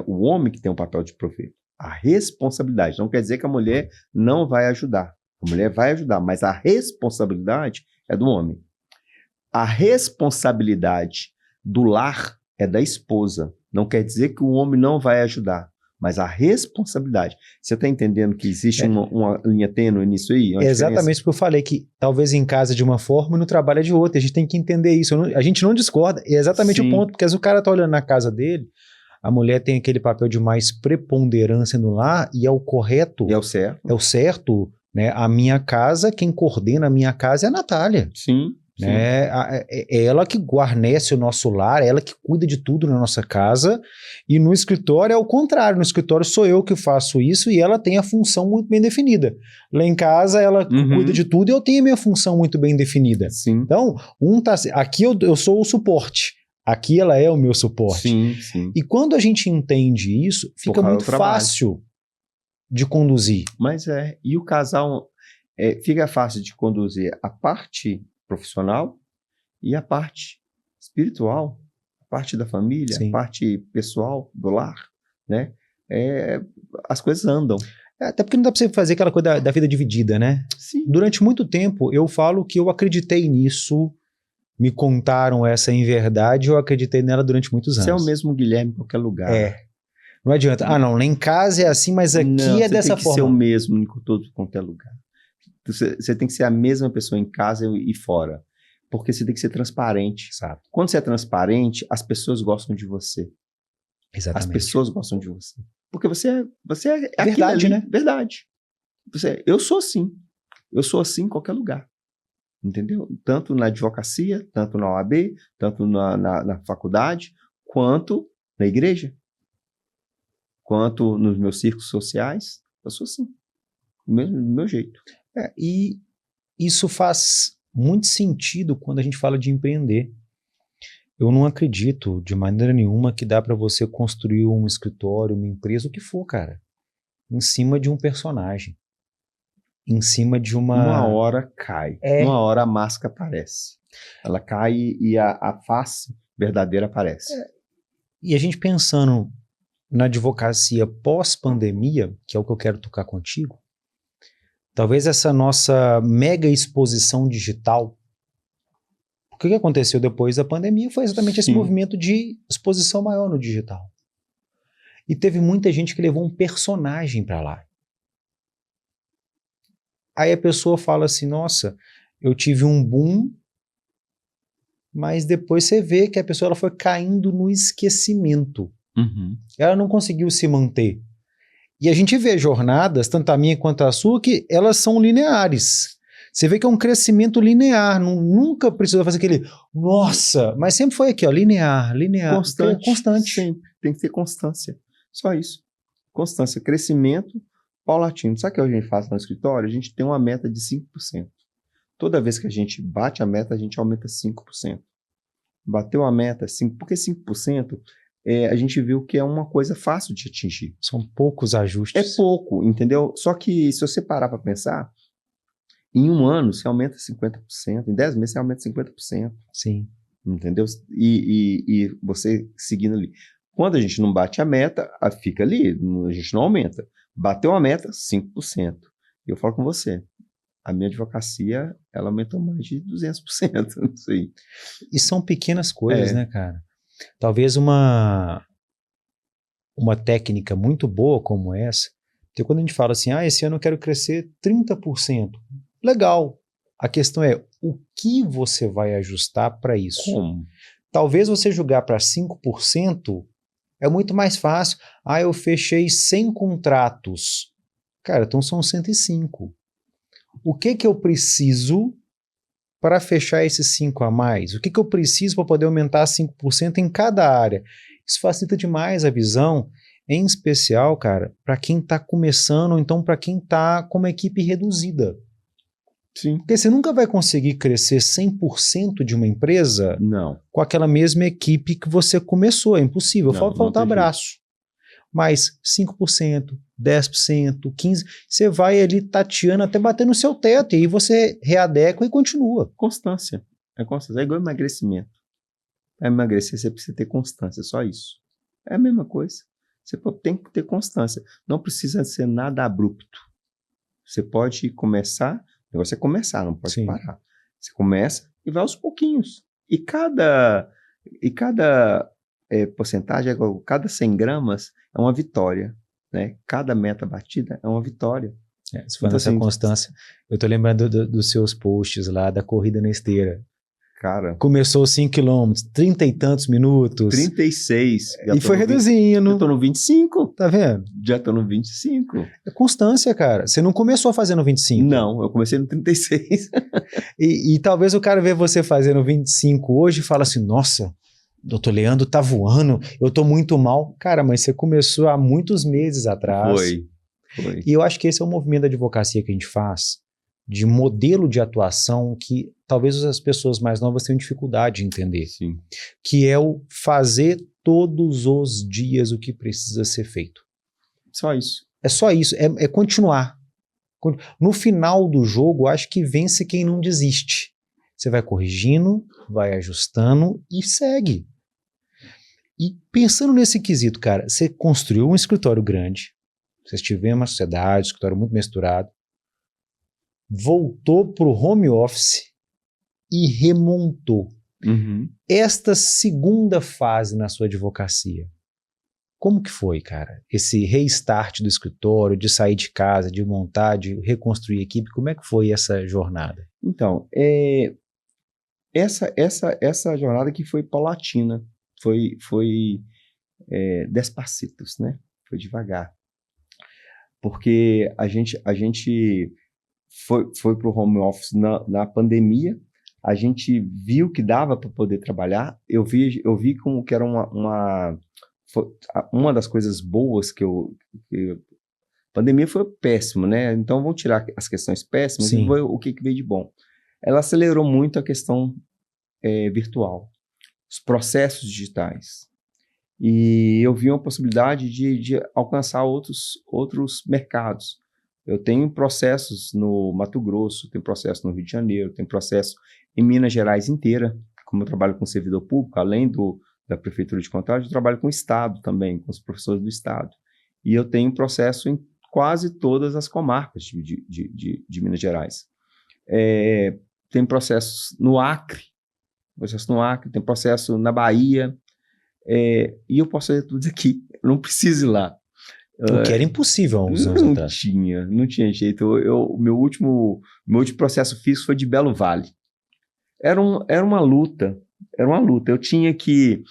Speaker 2: o homem que tem o papel de prover. A responsabilidade, não quer dizer que a mulher não vai ajudar. A mulher vai ajudar, mas a responsabilidade é do homem. A responsabilidade do lar é da esposa. Não quer dizer que o homem não vai ajudar, mas a responsabilidade. Você está entendendo que existe uma linha tênue nisso aí?
Speaker 1: É exatamente porque eu falei que talvez em casa de uma forma e no trabalho é de outra. A gente tem que entender isso. A gente não discorda. É exatamente o ponto, porque às vezes o cara está olhando na casa dele, a mulher tem aquele papel de mais preponderância no lar e é o correto.
Speaker 2: É o certo.
Speaker 1: É o certo. Né? A minha casa, quem coordena a minha casa é a Natália.
Speaker 2: Sim.
Speaker 1: Né? É ela que guarnece o nosso lar, é ela que cuida de tudo na nossa casa, e no escritório é o contrário, no escritório sou eu que faço isso e ela tem a função muito bem definida. Lá em casa ela cuida de tudo e eu tenho a minha função muito bem definida.
Speaker 2: Sim.
Speaker 1: Então, aqui eu sou o suporte, aqui ela é o meu suporte.
Speaker 2: Sim, sim.
Speaker 1: E quando a gente entende isso, fica muito fácil de conduzir.
Speaker 2: Mas e o casal fica fácil de conduzir a parte profissional e a parte espiritual, a parte da família,
Speaker 1: Sim.
Speaker 2: a parte pessoal do lar, né? As coisas andam.
Speaker 1: Até porque não dá pra você fazer aquela coisa da vida dividida, né?
Speaker 2: Sim.
Speaker 1: Durante muito tempo eu falo que eu acreditei nisso, me contaram essa inverdade, eu acreditei nela durante muitos anos.
Speaker 2: Você é o mesmo Guilherme em qualquer lugar.
Speaker 1: Não adianta. Não, lá em casa é assim, mas aqui
Speaker 2: não,
Speaker 1: é dessa forma. Você tem que
Speaker 2: ser o mesmo em qualquer lugar. Você tem que ser a mesma pessoa em casa e fora. Porque você tem que ser transparente.
Speaker 1: Exato.
Speaker 2: Quando você é transparente, as pessoas gostam de você.
Speaker 1: Exatamente.
Speaker 2: As pessoas gostam de você. Porque você é
Speaker 1: verdade,
Speaker 2: ali,
Speaker 1: né?
Speaker 2: Verdade. Eu sou assim. Eu sou assim em qualquer lugar. Entendeu? Tanto na advocacia, tanto na OAB, tanto na faculdade, quanto na igreja. Quanto nos meus círculos sociais. Eu sou assim. Do meu jeito.
Speaker 1: E isso faz muito sentido quando a gente fala de empreender. Eu não acredito de maneira nenhuma que dá para você construir um escritório, uma empresa, o que for, cara, em cima de um personagem, em cima de
Speaker 2: Uma
Speaker 1: uma...
Speaker 2: hora cai,
Speaker 1: É,
Speaker 2: uma hora a máscara aparece. Ela cai e a face verdadeira aparece.
Speaker 1: e a gente pensando na advocacia pós-pandemia, que é o que eu quero tocar contigo, talvez essa nossa mega exposição digital, o que aconteceu depois da pandemia foi exatamente esse
Speaker 2: Sim.
Speaker 1: movimento de exposição maior no digital. E teve muita gente que levou um personagem para lá. Aí a pessoa fala assim, nossa, eu tive um boom, mas depois você vê que a pessoa ela foi caindo no esquecimento.
Speaker 2: Uhum.
Speaker 1: Ela não conseguiu se manter. E a gente vê jornadas, tanto a minha quanto a sua, que elas são lineares. Você vê que é um crescimento linear, nunca precisou fazer aquele, nossa, mas sempre foi aqui, ó, linear. Constante.
Speaker 2: Sempre. Tem que ter constância. Só isso. Constância. Crescimento paulatino. Sabe o que a gente faz no escritório? A gente tem uma meta de 5%. Toda vez que a gente bate a meta, a gente aumenta 5%. Bateu a meta, 5%. Por que 5%? A gente viu que é uma coisa fácil de atingir.
Speaker 1: São poucos ajustes.
Speaker 2: É pouco, entendeu? Só que se você parar para pensar, em um ano você aumenta 50%, em 10 meses você aumenta 50%.
Speaker 1: Sim.
Speaker 2: Entendeu? E você seguindo ali. Quando a gente não bate a meta, fica ali, a gente não aumenta. Bateu a meta, 5%. Eu falo com você, a minha advocacia, ela aumentou mais de 200%. Não sei.
Speaker 1: E são pequenas coisas, né, cara? Talvez uma técnica muito boa como essa, porque quando a gente fala assim, esse ano eu quero crescer 30%, legal. A questão é, o que você vai ajustar para isso?
Speaker 2: Como?
Speaker 1: Talvez você jogar para 5% é muito mais fácil. Eu fechei 100 contratos. Cara, então são 105. O que eu preciso para fechar esses 5 a mais? O que eu preciso para poder aumentar 5% em cada área? Isso facilita demais a visão, em especial, cara, para quem está começando, ou então para quem está com uma equipe reduzida.
Speaker 2: Sim.
Speaker 1: Porque você nunca vai conseguir crescer 100% de uma empresa com aquela mesma equipe que você começou. É impossível, falta abraço. Mas 5%, 10%, 15%, você vai ali tateando até bater no seu teto, e aí você readequa e continua.
Speaker 2: Constância. É constância. É igual emagrecimento. Para emagrecer, você precisa ter constância, só isso. É a mesma coisa. Você tem que ter constância. Não precisa ser nada abrupto. Você pode começar, o negócio é começar, não pode parar. Você começa e vai aos pouquinhos. E cada porcentagem, cada 100 gramas é uma vitória. Né? Cada meta batida é uma vitória.
Speaker 1: Se for nessa constância, eu tô lembrando dos seus posts lá da corrida na esteira.
Speaker 2: Cara,
Speaker 1: começou 5 km, 30 e tantos minutos.
Speaker 2: 36.
Speaker 1: E foi reduzindo.
Speaker 2: Eu tô no 25.
Speaker 1: Tá vendo?
Speaker 2: Já tô no 25.
Speaker 1: É constância, cara. Você não começou fazendo 25.
Speaker 2: Não, eu comecei no 36.
Speaker 1: e talvez o cara vê você fazendo 25 hoje e fala assim, nossa, doutor Leandro tá voando, eu tô muito mal. Cara, mas você começou há muitos meses atrás.
Speaker 2: Foi.
Speaker 1: E eu acho que esse é o movimento da advocacia que a gente faz, de modelo de atuação que talvez as pessoas mais novas tenham dificuldade de entender.
Speaker 2: Sim.
Speaker 1: Que é o fazer todos os dias o que precisa ser feito.
Speaker 2: Só isso.
Speaker 1: É só isso, é continuar. No final do jogo, acho que vence quem não desiste. Você vai corrigindo, vai ajustando e segue. E pensando nesse quesito, cara, você construiu um escritório grande, vocês tiveram uma sociedade, um escritório muito misturado, voltou para o home office e remontou.
Speaker 2: Uhum.
Speaker 1: Esta segunda fase na sua advocacia, como que foi, cara? Esse restart do escritório, de sair de casa, de montar, de reconstruir a equipe, como é que foi essa jornada?
Speaker 2: Então, essa jornada que foi paulatina, foi despacitos, né? Foi devagar. Porque a gente foi para o home office na pandemia, a gente viu que dava para poder trabalhar, eu vi como que era uma das coisas boas que pandemia foi péssimo, né? Então vamos tirar as questões péssimas. Sim. E ver o que veio de bom. ela acelerou muito a questão virtual, os processos digitais. E eu vi uma possibilidade de alcançar outros mercados. Eu tenho processos no Mato Grosso, tenho processo no Rio de Janeiro, tenho processo em Minas Gerais inteira, como eu trabalho com servidor público, além da Prefeitura de Contagem, eu trabalho com o Estado também, com os professores do Estado. E eu tenho processo em quase todas as comarcas de Minas Gerais. Tem processos no Acre, tem processo na Bahia, e eu posso fazer tudo aqui, eu não preciso ir lá.
Speaker 1: O que era impossível há uns anos atrás.
Speaker 2: Não tinha jeito. O meu último processo físico foi de Belo Vale. Era uma luta. Eu tinha que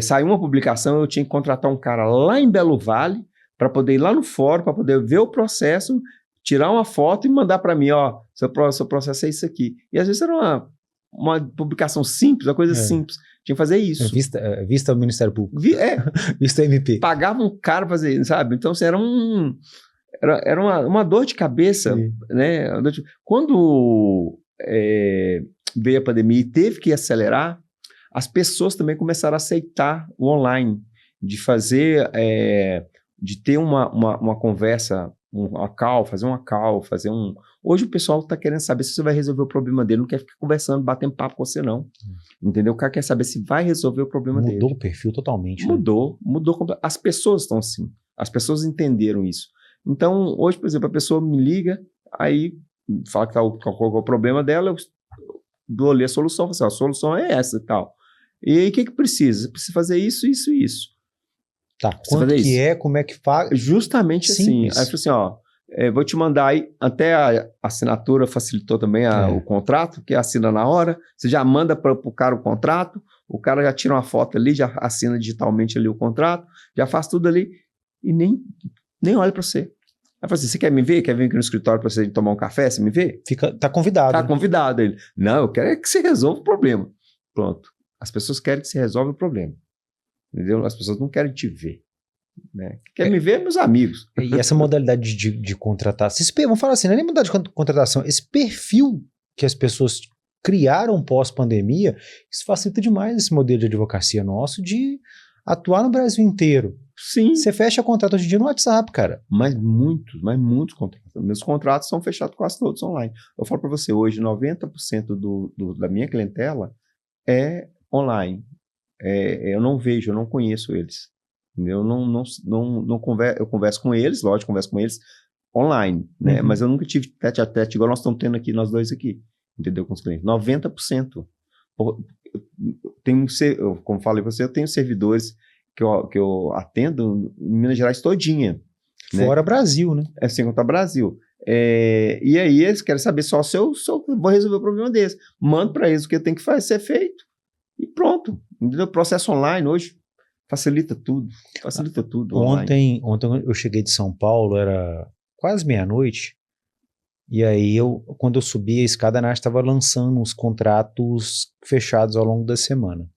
Speaker 2: sair uma publicação, eu tinha que contratar um cara lá em Belo Vale para poder ir lá no fórum, para poder ver o processo, tirar uma foto e mandar para mim, ó, seu processo é isso aqui. E às vezes era uma publicação simples, uma coisa simples. Tinha que fazer isso.
Speaker 1: Vista ao Ministério Público. Vista ao MP.
Speaker 2: Pagava um cara para fazer, sabe? Então, assim, era uma dor de cabeça, né? Quando veio a pandemia e teve que acelerar, as pessoas também começaram a aceitar o online, de fazer, de ter uma conversa, fazer uma call, Hoje o pessoal está querendo saber se você vai resolver o problema dele, não quer ficar conversando, batendo papo com você, não. Entendeu? O cara quer saber se vai resolver o problema dele.
Speaker 1: Mudou o perfil totalmente.
Speaker 2: Mudou. As pessoas estão assim. As pessoas entenderam isso. Então, hoje, por exemplo, a pessoa me liga, aí fala qual é o problema dela, eu dou ali a solução, a solução é essa e tal. E aí, o que precisa? Precisa fazer isso, isso e isso.
Speaker 1: Tá, quanto que é, como é que faz?
Speaker 2: Justamente simples. Assim. Aí eu falei assim, ó, vou te mandar aí, até a assinatura facilitou também o contrato, que assina na hora, você já manda para o cara o contrato, o cara já tira uma foto ali, já assina digitalmente ali o contrato, já faz tudo ali e nem olha para você. Aí eu falei assim, você quer me ver? Quer vir aqui no escritório para você tomar um café? Você me vê?
Speaker 1: Tá convidado.
Speaker 2: Tá convidado. Ele, não, eu quero que você resolva o problema. Pronto. As pessoas querem que você resolva o problema. Entendeu? As pessoas não querem te ver. Né? Quer me ver, meus amigos.
Speaker 1: E essa modalidade de contratação, vamos falar assim, não é nem modalidade de contratação, esse perfil que as pessoas criaram pós-pandemia, isso facilita demais esse modelo de advocacia nosso de atuar no Brasil inteiro.
Speaker 2: Sim.
Speaker 1: Você fecha contrato hoje em dia no WhatsApp, cara.
Speaker 2: Mas muitos contratos. Meus contratos são fechados quase todos online. Eu falo para você, hoje 90% da minha clientela é online. Eu não vejo, eu não conheço eles. Eu não converso, eu converso com eles, lógico, converso com eles online, né? Mas eu nunca tive tete a tete, igual nós estamos tendo aqui, nós dois aqui, entendeu? Com os clientes. 90%. Como falei para você, eu tenho servidores que eu atendo em Minas Gerais todinha.
Speaker 1: Fora, né? Brasil, né?
Speaker 2: Sem contar Brasil. E aí eles querem saber só se eu vou resolver o problema deles. Mando para eles o que tem que ser feito e pronto. Entendeu? Processo online hoje facilita tudo.
Speaker 1: Ontem eu cheguei de São Paulo, era quase meia-noite, e aí quando eu subi a escada, a Nath estava lançando os contratos fechados ao longo da semana.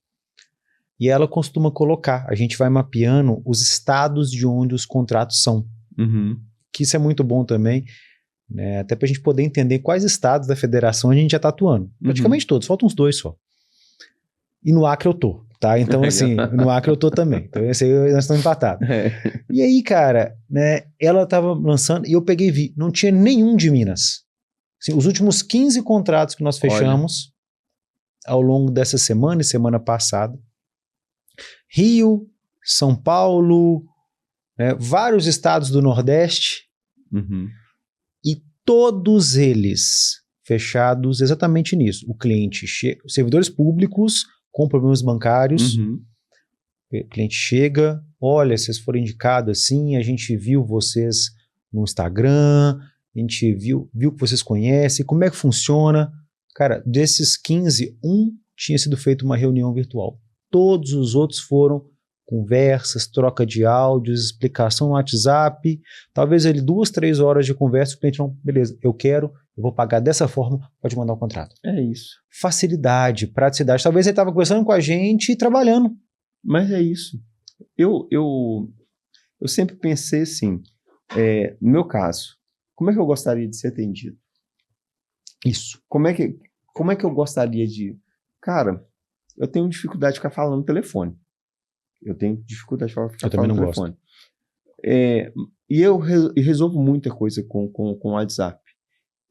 Speaker 1: E ela costuma colocar, a gente vai mapeando os estados de onde os contratos são. Que isso é muito bom também, né? Até para a gente poder entender quais estados da federação a gente já está atuando. Praticamente todos, faltam uns 2 só. E no Acre eu tô. Tá? Então, assim, no Acre eu tô também. Então, esse aí nós estamos empatados. E aí, cara, né, ela tava lançando e eu peguei e vi, não tinha nenhum de Minas. Assim, os últimos 15 contratos que nós fechamos ao longo dessa semana e semana passada, Rio, São Paulo, né, vários estados do Nordeste, e todos eles fechados exatamente nisso. O cliente os servidores públicos com problemas bancários, o cliente chega, olha, vocês foram indicados assim, a gente viu vocês no Instagram, a gente viu que vocês conhecem, como é que funciona? Cara, desses 15, tinha sido feita uma reunião virtual. Todos os outros foram conversas, troca de áudios, explicação no WhatsApp, talvez ali 2, 3 horas de conversa, o cliente não, beleza, eu vou pagar dessa forma, pode mandar o contrato.
Speaker 2: É isso.
Speaker 1: Facilidade, praticidade. Talvez ele estava conversando com a gente e trabalhando.
Speaker 2: Mas é isso. Eu sempre pensei assim, no meu caso, como é que eu gostaria de ser atendido?
Speaker 1: Isso.
Speaker 2: Como é que como é que eu gostaria de... Cara, eu tenho dificuldade de ficar falando no telefone. Eu tenho dificuldade de ficar falando no telefone. E eu resolvo muita coisa com o WhatsApp.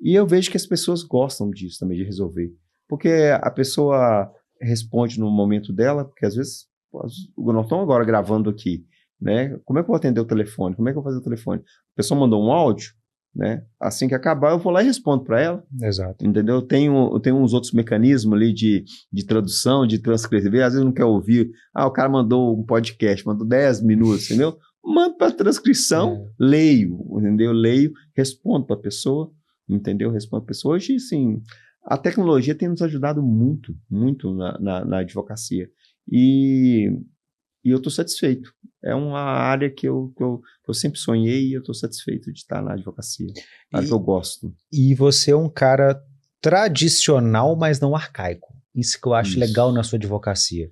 Speaker 2: E eu vejo que as pessoas gostam disso também, de resolver. Porque a pessoa responde no momento dela, porque às vezes, nós estamos agora gravando aqui, né? Como é que eu vou atender o telefone? Como é que eu vou fazer o telefone? A pessoa mandou um áudio, né? Assim que acabar, eu vou lá e respondo para ela.
Speaker 1: Exato.
Speaker 2: Entendeu? Eu tenho uns outros mecanismos ali de tradução, de transcrever. Às vezes não quer ouvir. O cara mandou um podcast, mandou 10 minutos, entendeu? Mando para transcrição, leio, entendeu? Leio, respondo para a pessoa, entendeu? Respondo para a pessoa. Hoje, sim, a tecnologia tem nos ajudado muito, muito na advocacia. E eu estou satisfeito. É uma área que eu sempre sonhei e eu estou satisfeito de estar na advocacia. É área que eu gosto.
Speaker 1: E você é um cara tradicional, mas não arcaico. Isso que eu acho legal na sua advocacia.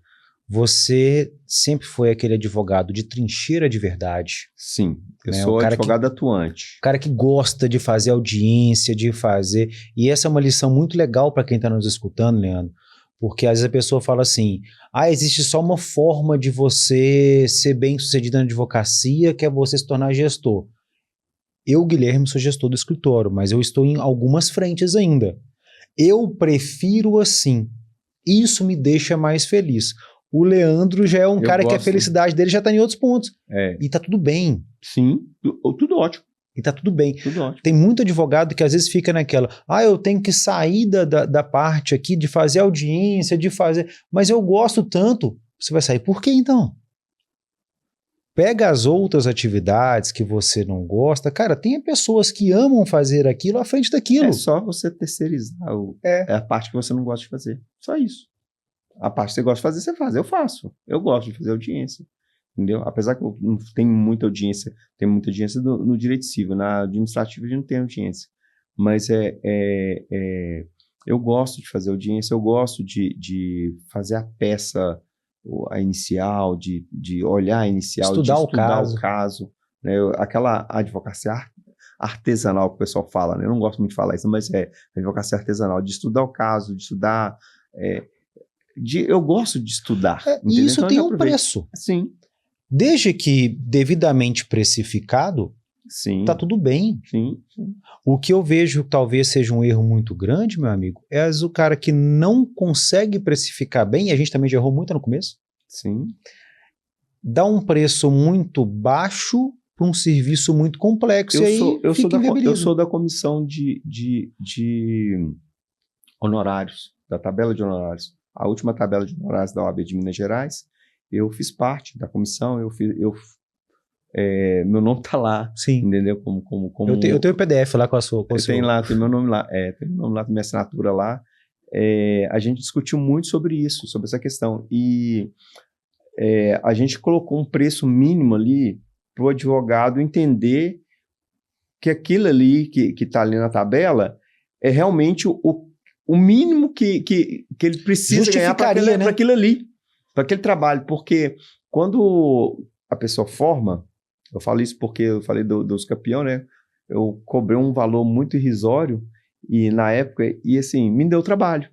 Speaker 1: Você sempre foi aquele advogado de trincheira de verdade.
Speaker 2: Sim, eu sou advogado atuante.
Speaker 1: O cara que gosta de fazer audiência, de fazer... E essa é uma lição muito legal para quem está nos escutando, Leandro. Porque às vezes a pessoa fala assim, existe só uma forma de você ser bem sucedido na advocacia, que é você se tornar gestor. Eu, Guilherme, sou gestor do escritório, mas eu estou em algumas frentes ainda. Eu prefiro assim. Isso me deixa mais feliz. O Leandro já é um cara que a felicidade dele já está em outros pontos. E tá tudo bem.
Speaker 2: Sim, tudo ótimo.
Speaker 1: E tá tudo bem.
Speaker 2: Tudo ótimo.
Speaker 1: Tem muito advogado que às vezes fica naquela, eu tenho que sair da parte aqui de fazer audiência, de fazer... Mas eu gosto tanto. Você vai sair por quê, então? Pega as outras atividades que você não gosta. Cara, tem pessoas que amam fazer aquilo à frente daquilo.
Speaker 2: É só você terceirizar a parte que você não gosta de fazer. Só isso. A parte que você gosta de fazer, você faz. Eu faço. Eu gosto de fazer audiência. Entendeu? Apesar que eu não tenho muita audiência, tem muita audiência no direito civil. Na administrativa a gente não tem audiência. Mas eu gosto de fazer audiência, eu gosto de fazer a peça, a inicial, de olhar a inicial,
Speaker 1: estudar
Speaker 2: o caso, né? Aquela advocacia artesanal que o pessoal fala, né? Eu não gosto muito de falar isso, mas é advocacia artesanal, de estudar o caso, de estudar... eu gosto de estudar.
Speaker 1: E isso então, tem um preço.
Speaker 2: Sim.
Speaker 1: Desde que devidamente precificado, tá tudo bem.
Speaker 2: Sim.
Speaker 1: O que eu vejo talvez seja um erro muito grande, meu amigo, é o cara que não consegue precificar bem, e a gente também já errou muito no começo.
Speaker 2: Sim.
Speaker 1: Dá um preço muito baixo para um serviço muito complexo.
Speaker 2: Eu sou da comissão de honorários, da tabela de honorários. A última tabela de honorários da OAB de Minas Gerais, eu fiz parte da comissão, meu nome está lá.
Speaker 1: Sim.
Speaker 2: Entendeu?
Speaker 1: Eu tenho o PDF lá com a sua.
Speaker 2: Tem meu nome lá. Tem meu nome lá, minha assinatura lá. A gente discutiu muito sobre isso, sobre essa questão. E a gente colocou um preço mínimo ali para o advogado entender que aquilo ali que está ali na tabela é realmente o mínimo que ele precisa ganhar para aquilo ali, para aquele trabalho. Porque quando a pessoa forma, eu falo isso porque eu falei dos campeões, né? Eu cobrei um valor muito irrisório e na época, e assim, me deu trabalho.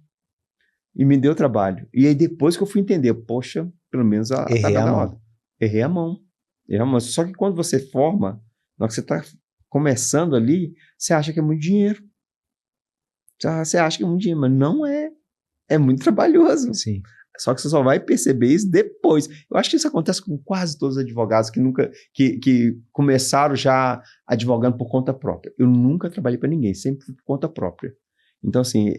Speaker 2: E aí depois que eu fui entender, poxa, pelo menos
Speaker 1: errei a mão.
Speaker 2: Errei a mão. Só que quando você forma, na hora que você está começando ali, você acha que é muito dinheiro. Você acha que é muito dinheiro, mas não é. É muito trabalhoso.
Speaker 1: Sim.
Speaker 2: Só que você só vai perceber isso depois. Eu acho que isso acontece com quase todos os advogados que começaram já advogando por conta própria. Eu nunca trabalhei para ninguém, sempre fui por conta própria. Então, assim,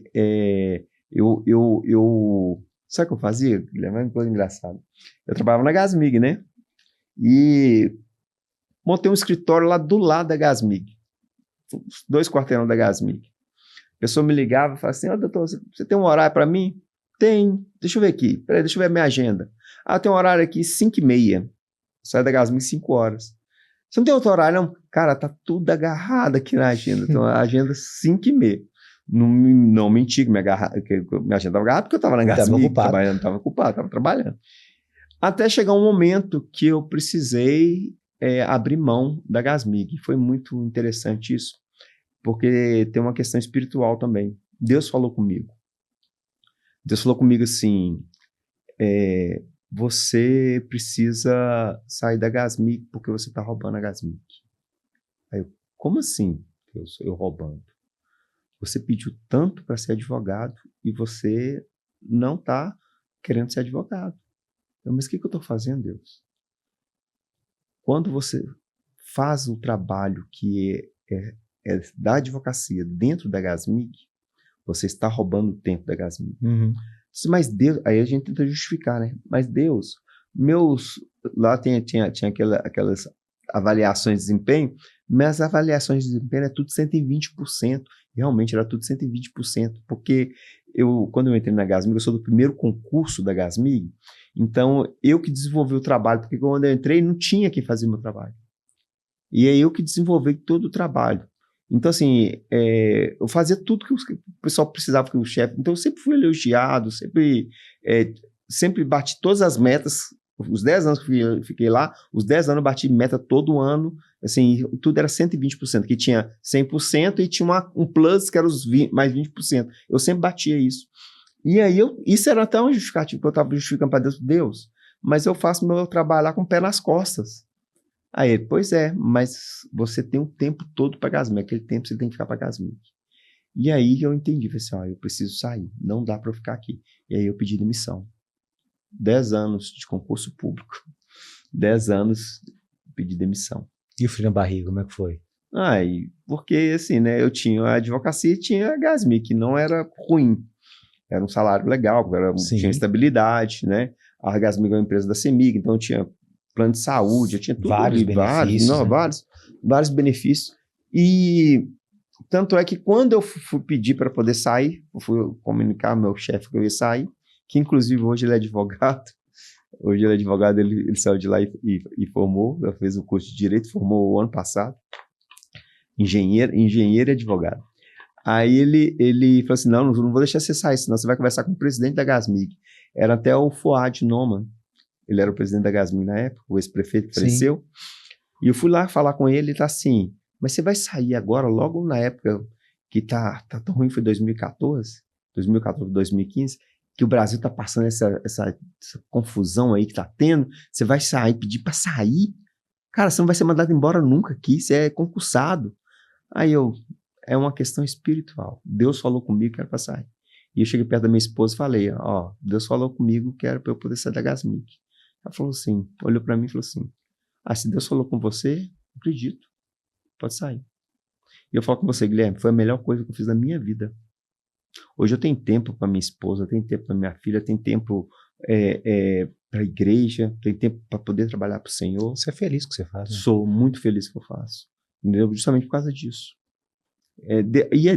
Speaker 2: sabe o que eu fazia, Guilherme? É uma coisa engraçada. Eu trabalhava na Gasmig, né? E montei um escritório lá do lado da Gasmig. 2 quarteirões da Gasmig. A pessoa me ligava e falava assim, doutor, você tem um horário para mim? Tem. Deixa eu ver aqui. Peraí, deixa eu ver a minha agenda. Tem um horário aqui, 5h30. Saio da Gasmig 5 horas. Você não tem outro horário, não? Cara, tá tudo agarrado aqui na agenda. Então, a agenda 5h30. Não menti que minha agenda estava agarrada porque eu estava na Gasmig trabalhando, estava ocupado, estava trabalhando. Até chegar um momento que eu precisei abrir mão da Gasmig. Foi muito interessante isso, porque tem uma questão espiritual também. Deus falou comigo. Deus falou comigo assim, você precisa sair da Gasmic porque você está roubando a Gasmic. Aí eu, como assim, Deus, eu roubando? Você pediu tanto para ser advogado e você não está querendo ser advogado. Mas o que eu estou fazendo, Deus? Quando você faz o trabalho que é da advocacia dentro da Gasmic, você está roubando o tempo da Gasmic.
Speaker 1: Uhum.
Speaker 2: Mas Deus, aí a gente tenta justificar, né? Mas Deus, lá tinha aquelas avaliações de desempenho, mas as avaliações de desempenho é tudo 120%. Realmente era tudo 120%, porque quando eu entrei na Gasmig, eu sou do primeiro concurso da Gasmig, então eu que desenvolvi o trabalho, porque quando eu entrei não tinha quem fazia o meu trabalho. E é eu que desenvolvi todo o trabalho. Então, assim, eu fazia tudo que o pessoal precisava, que o chefe... Então, eu sempre fui elogiado, sempre bati todas as metas. Os 10 anos que eu fiquei lá, os 10 anos eu bati meta todo ano. Assim, tudo era 120%, que tinha 100% e tinha um plus, que era mais 20%. Eu sempre batia isso. E aí, isso era até um justificativo, que eu estava justificando para Deus, mas eu faço meu trabalho lá com o pé nas costas. Aí ele, pois é, mas você tem o tempo todo para Gasmic, aquele tempo você tem que ficar para Gasmic. E aí eu entendi, falei assim, eu preciso sair, não dá para eu ficar aqui. E aí eu pedi demissão. 10 anos de concurso público, 10 anos pedi demissão.
Speaker 1: E o frio na barriga, como é que foi?
Speaker 2: Porque assim, né, eu tinha a advocacia e tinha a Gasmic, que não era ruim. Era um salário legal, tinha estabilidade, né? A Gasmic é uma empresa da CEMIG, então tinha plano de saúde, eu tinha tudo
Speaker 1: vários
Speaker 2: ali,
Speaker 1: benefícios,
Speaker 2: vários benefícios. E tanto é que quando eu fui pedir para poder sair, eu fui comunicar ao meu chefe que eu ia sair, que inclusive hoje ele é advogado. Hoje ele é advogado, ele saiu de lá e formou, fez o curso de Direito, formou o ano passado, engenheiro e advogado. Aí ele falou assim, não vou deixar você sair, senão você vai conversar com o presidente da Gasmig. Era até o Fuad Noman. Ele era o presidente da Gasmig na época, o ex-prefeito que faleceu. E eu fui lá falar com ele, ele tá assim, mas você vai sair agora, logo na época que tá tão ruim, foi 2014, 2015, que o Brasil tá passando essa confusão aí que tá tendo, você vai sair, pedir para sair? Cara, você não vai ser mandado embora nunca aqui, você é concursado. Aí é uma questão espiritual. Deus falou comigo que era para sair. E eu cheguei perto da minha esposa e falei, Deus falou comigo que era para eu poder sair da Gasmic. Ela falou assim, olhou para mim e falou assim, se Deus falou com você, acredito, pode sair. E eu falo com você, Guilherme, foi a melhor coisa que eu fiz na minha vida. Hoje eu tenho tempo para minha esposa, eu tenho tempo para minha filha, eu tenho tempo para a igreja, tenho tempo para poder trabalhar para o Senhor.
Speaker 1: Você é feliz com o que você faz, né?
Speaker 2: Sou muito feliz com o que eu faço, entendeu? Justamente por causa disso.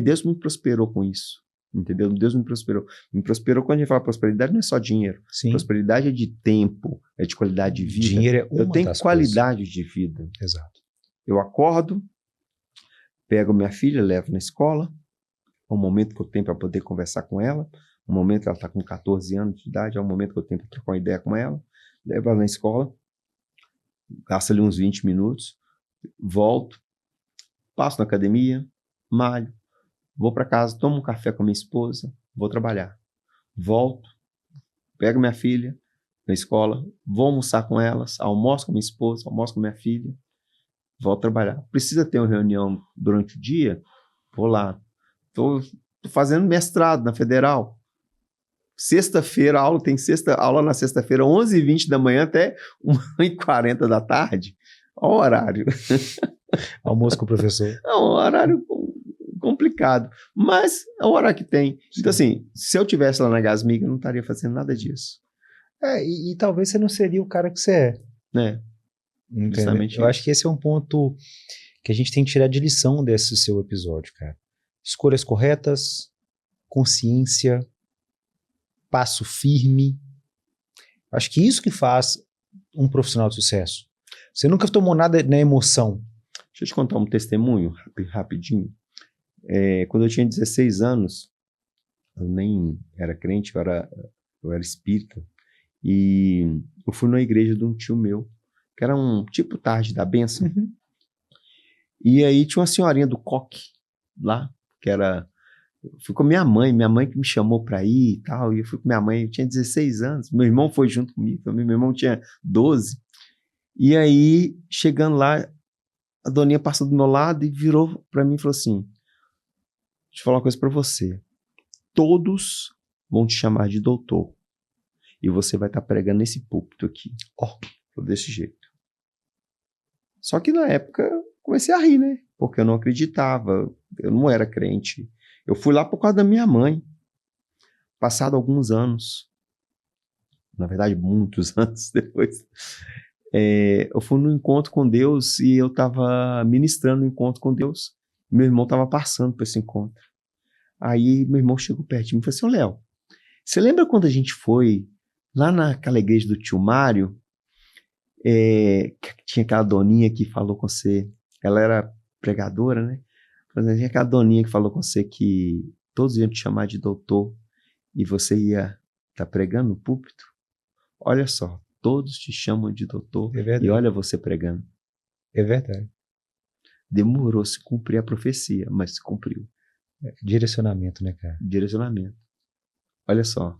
Speaker 2: Deus me prosperou com isso. Entendeu? Deus me prosperou. Me prosperou, quando a gente fala prosperidade, não é só dinheiro.
Speaker 1: Sim.
Speaker 2: Prosperidade é de tempo, é de qualidade de vida.
Speaker 1: Dinheiro é uma
Speaker 2: eu tenho
Speaker 1: das
Speaker 2: qualidade
Speaker 1: coisas.
Speaker 2: de vida.
Speaker 1: Exato.
Speaker 2: Eu acordo, pego minha filha, levo na escola, é um momento que eu tenho para poder conversar com ela, um momento que ela está com 14 anos de idade, é um momento que eu tenho para trocar uma ideia com ela, levo ela na escola, gasto ali uns 20 minutos, volto, passo na academia, malho, vou para casa, tomo um café com a minha esposa, vou trabalhar. Volto, pego minha filha na escola, vou almoçar com elas, almoço com minha esposa, almoço com minha filha, volto trabalhar. Precisa ter uma reunião durante o dia? Vou lá. Estou fazendo mestrado na Federal. Sexta-feira, aula na sexta-feira, 11h20 da manhã até 1h40 da tarde. Olha o horário.
Speaker 1: Almoço com o professor.
Speaker 2: É um horário complicado, mas é o horário que tem. Sim. Então, assim, se eu tivesse lá na Gasmig, eu não estaria fazendo nada disso.
Speaker 1: E talvez você não seria o cara que você é.
Speaker 2: Né?
Speaker 1: Justamente eu acho que esse é um ponto que a gente tem que tirar de lição desse seu episódio, cara. Escolhas corretas, consciência, passo firme. Acho que isso que faz um profissional de sucesso. Você nunca tomou nada na emoção.
Speaker 2: Deixa eu te contar um testemunho rapidinho. Quando eu tinha 16 anos, eu nem era crente, eu era espírita, e eu fui na igreja de um tio meu, que era um tipo tarde da bênção. E aí tinha uma senhorinha do coque lá, que era Fui com minha mãe que me chamou para ir e tal, e eu fui com minha mãe, eu tinha 16 anos, meu irmão foi junto comigo também, meu irmão tinha 12, e aí, chegando lá, a doninha passou do meu lado e virou para mim e falou assim, deixa eu falar uma coisa para você, todos vão te chamar de doutor, e você vai estar pregando nesse púlpito aqui, desse jeito. Só que na época, eu comecei a rir, né, porque eu não acreditava, eu não era crente. Eu fui lá por causa da minha mãe. Passado alguns anos, na verdade, muitos anos depois, eu fui no encontro com Deus e eu estava ministrando no encontro com Deus. Meu irmão estava passando por esse encontro. Aí meu irmão chegou perto de mim e falou assim, ô Léo, você lembra quando a gente foi lá naquela igreja do tio Mário? Que tinha aquela doninha que falou com você, ela era pregadora, né? Tinha aquela doninha que falou com você que todos iam te chamar de doutor e você ia estar pregando no púlpito. Olha só, todos te chamam de doutor e olha você pregando.
Speaker 1: É verdade.
Speaker 2: Demorou a se cumprir a profecia, mas se cumpriu.
Speaker 1: Direcionamento, né, cara?
Speaker 2: Direcionamento. Olha só.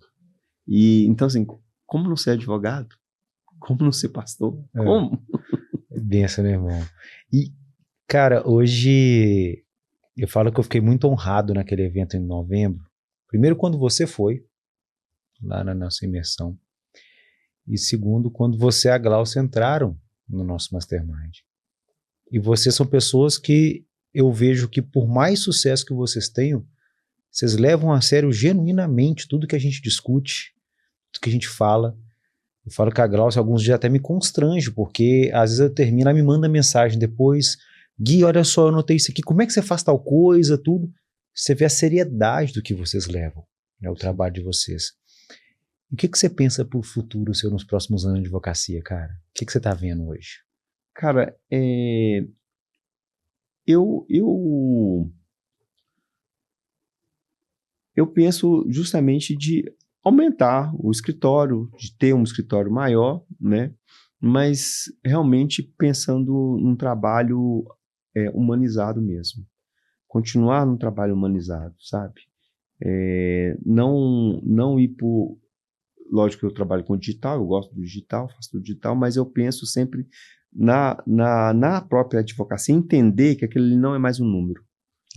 Speaker 2: E então, assim, como não ser advogado? Como não ser pastor? Como?
Speaker 1: Benção, meu irmão. E, cara, hoje eu falo que eu fiquei muito honrado naquele evento em novembro. Primeiro, quando você foi, lá na nossa imersão. E segundo, quando você e a Glaucia entraram no nosso Mastermind. E vocês são pessoas que eu vejo que, por mais sucesso que vocês tenham, vocês levam a sério genuinamente tudo que a gente discute, tudo que a gente fala. Eu falo que a Glaucia alguns dias até me constrange, porque às vezes eu termino, ela me manda mensagem depois, Gui, olha só, eu notei isso aqui, como é que você faz tal coisa, tudo. Você vê a seriedade do que vocês levam, né, o trabalho de vocês. E o que você pensa pro futuro seu nos próximos anos de advocacia, cara? O que você tá vendo hoje?
Speaker 2: Cara, eu penso justamente de aumentar o escritório, de ter um escritório maior, né? Mas realmente pensando num trabalho humanizado mesmo. Continuar num trabalho humanizado, sabe? Não ir por... Lógico que eu trabalho com digital, eu gosto do digital, faço do digital, mas eu penso sempre na própria advocacia, entender que aquilo ali não é mais um número.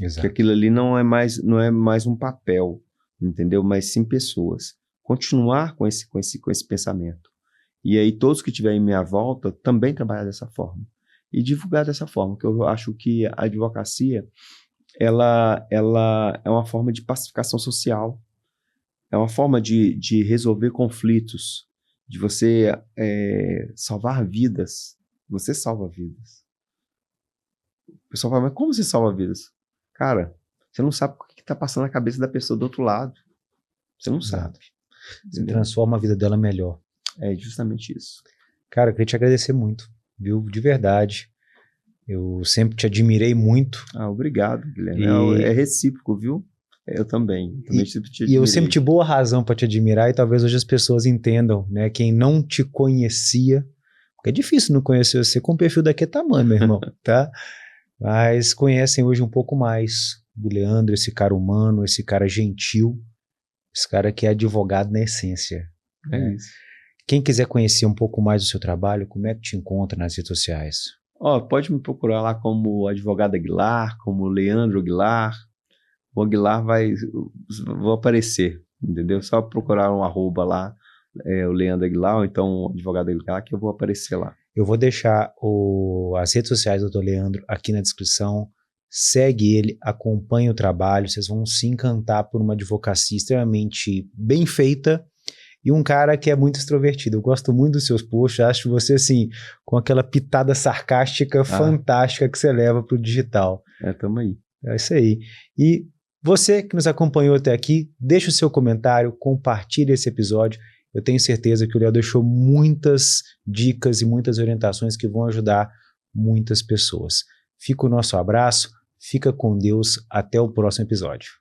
Speaker 2: Exato. Que aquilo ali não é mais um papel, entendeu? Mas sim pessoas. Continuar com esse pensamento. E aí todos que estiverem em minha volta também trabalhar dessa forma. E divulgar dessa forma, que eu acho que a advocacia ela é uma forma de pacificação social. É uma forma de resolver conflitos, de você salvar vidas. Você salva vidas. O pessoal fala, mas como você salva vidas? Cara, você não sabe o que está passando na cabeça da pessoa do outro lado. Você não sabe.
Speaker 1: Você transforma a vida dela melhor.
Speaker 2: É justamente isso.
Speaker 1: Cara, eu queria te agradecer muito, viu? De verdade. Eu sempre te admirei muito.
Speaker 2: Obrigado, Guilherme. É recíproco, viu? Eu também sempre te admirei.
Speaker 1: E eu sempre tive boa razão para te admirar e talvez hoje as pessoas entendam, né? Quem não te conhecia, porque é difícil não conhecer você com um perfil daquele tamanho, meu irmão, tá? Mas conhecem hoje um pouco mais do Leandro, esse cara humano, esse cara gentil, esse cara que é advogado na essência.
Speaker 2: É isso.
Speaker 1: Quem quiser conhecer um pouco mais do seu trabalho, como é que te encontra nas redes sociais?
Speaker 2: Pode me procurar lá como advogado Aguilar, como Leandro Aguilar. O Aguilar vou aparecer, entendeu? Só procurar um @ lá, o Leandro Aguilar, ou então o advogado Aguilar, que eu vou aparecer lá.
Speaker 1: Eu vou deixar as redes sociais do Dr. Leandro aqui na descrição. Segue ele, acompanhe o trabalho, vocês vão se encantar por uma advocacia extremamente bem feita e um cara que é muito extrovertido. Eu gosto muito dos seus posts, acho você assim, com aquela pitada sarcástica fantástica que você leva pro digital.
Speaker 2: Tamo aí.
Speaker 1: É isso aí. E você que nos acompanhou até aqui, deixa o seu comentário, compartilhe esse episódio. Eu tenho certeza que o Léo deixou muitas dicas e muitas orientações que vão ajudar muitas pessoas. Fica o nosso abraço, fica com Deus, até o próximo episódio.